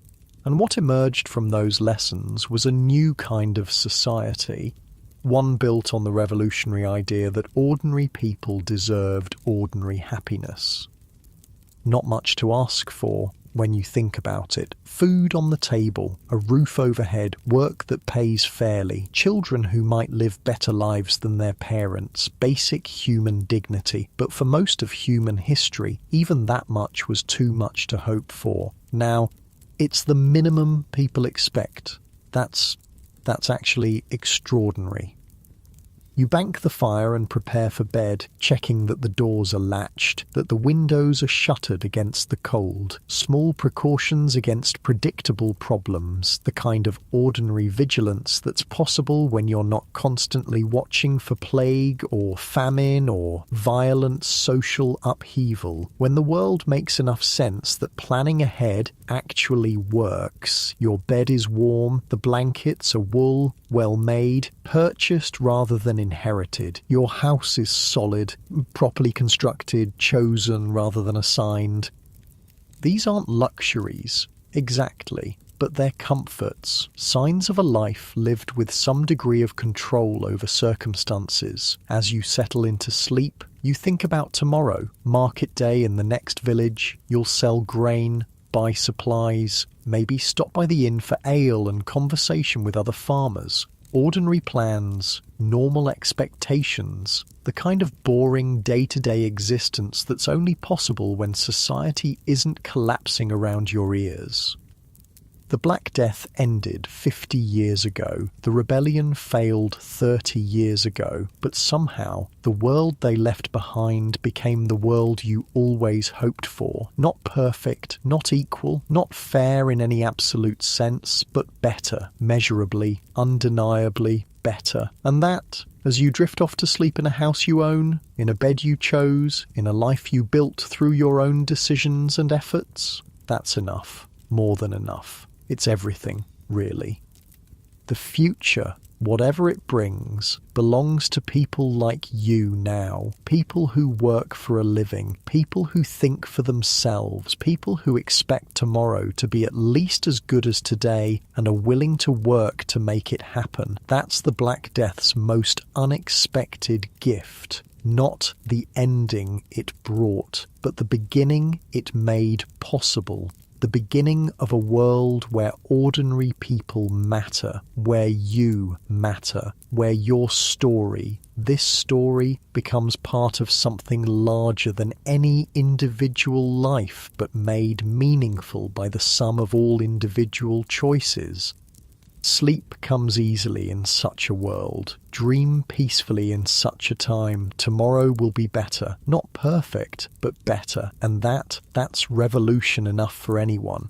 And what emerged from those lessons was a new kind of society, one built on the revolutionary idea that ordinary people deserved ordinary happiness. Not much to ask for when you think about it. Food on the table, a roof overhead, work that pays fairly, children who might live better lives than their parents, basic human dignity. But for most of human history, even that much was too much to hope for. Now, it's the minimum people expect. That's actually extraordinary. You bank the fire and prepare for bed, checking that the doors are latched, that the windows are shuttered against the cold. Small precautions against predictable problems, the kind of ordinary vigilance that's possible when you're not constantly watching for plague or famine or violent social upheaval. When the world makes enough sense that planning ahead actually works. Your bed is warm, the blankets are wool, well made, purchased rather than inherited. Your house is solid, properly constructed, chosen rather than assigned. These aren't luxuries, exactly, but they're comforts, signs of a life lived with some degree of control over circumstances. As you settle into sleep, you think about tomorrow, market day in the next village. You'll sell grain, buy supplies, maybe stop by the inn for ale and conversation with other farmers. Ordinary plans, normal expectations, the kind of boring day-to-day existence that's only possible when society isn't collapsing around your ears. The Black Death ended 50 years ago. The rebellion failed 30 years ago. But somehow, the world they left behind became the world you always hoped for. Not perfect, not equal, not fair in any absolute sense, but better, measurably, undeniably better. And that, as you drift off to sleep in a house you own, in a bed you chose, in a life you built through your own decisions and efforts, that's enough. More than enough. It's everything, really. The future, whatever it brings, belongs to people like you now. People who work for a living, people who think for themselves, people who expect tomorrow to be at least as good as today and are willing to work to make it happen. That's the Black Death's most unexpected gift. Not the ending it brought, but the beginning it made possible. The beginning of a world where ordinary people matter, where you matter, where your story, this story, becomes part of something larger than any individual life, but made meaningful by the sum of all individual choices. Sleep comes easily in such a world. Dream peacefully in such a time. Tomorrow will be better. Not perfect, but better. And that's revolution enough for anyone.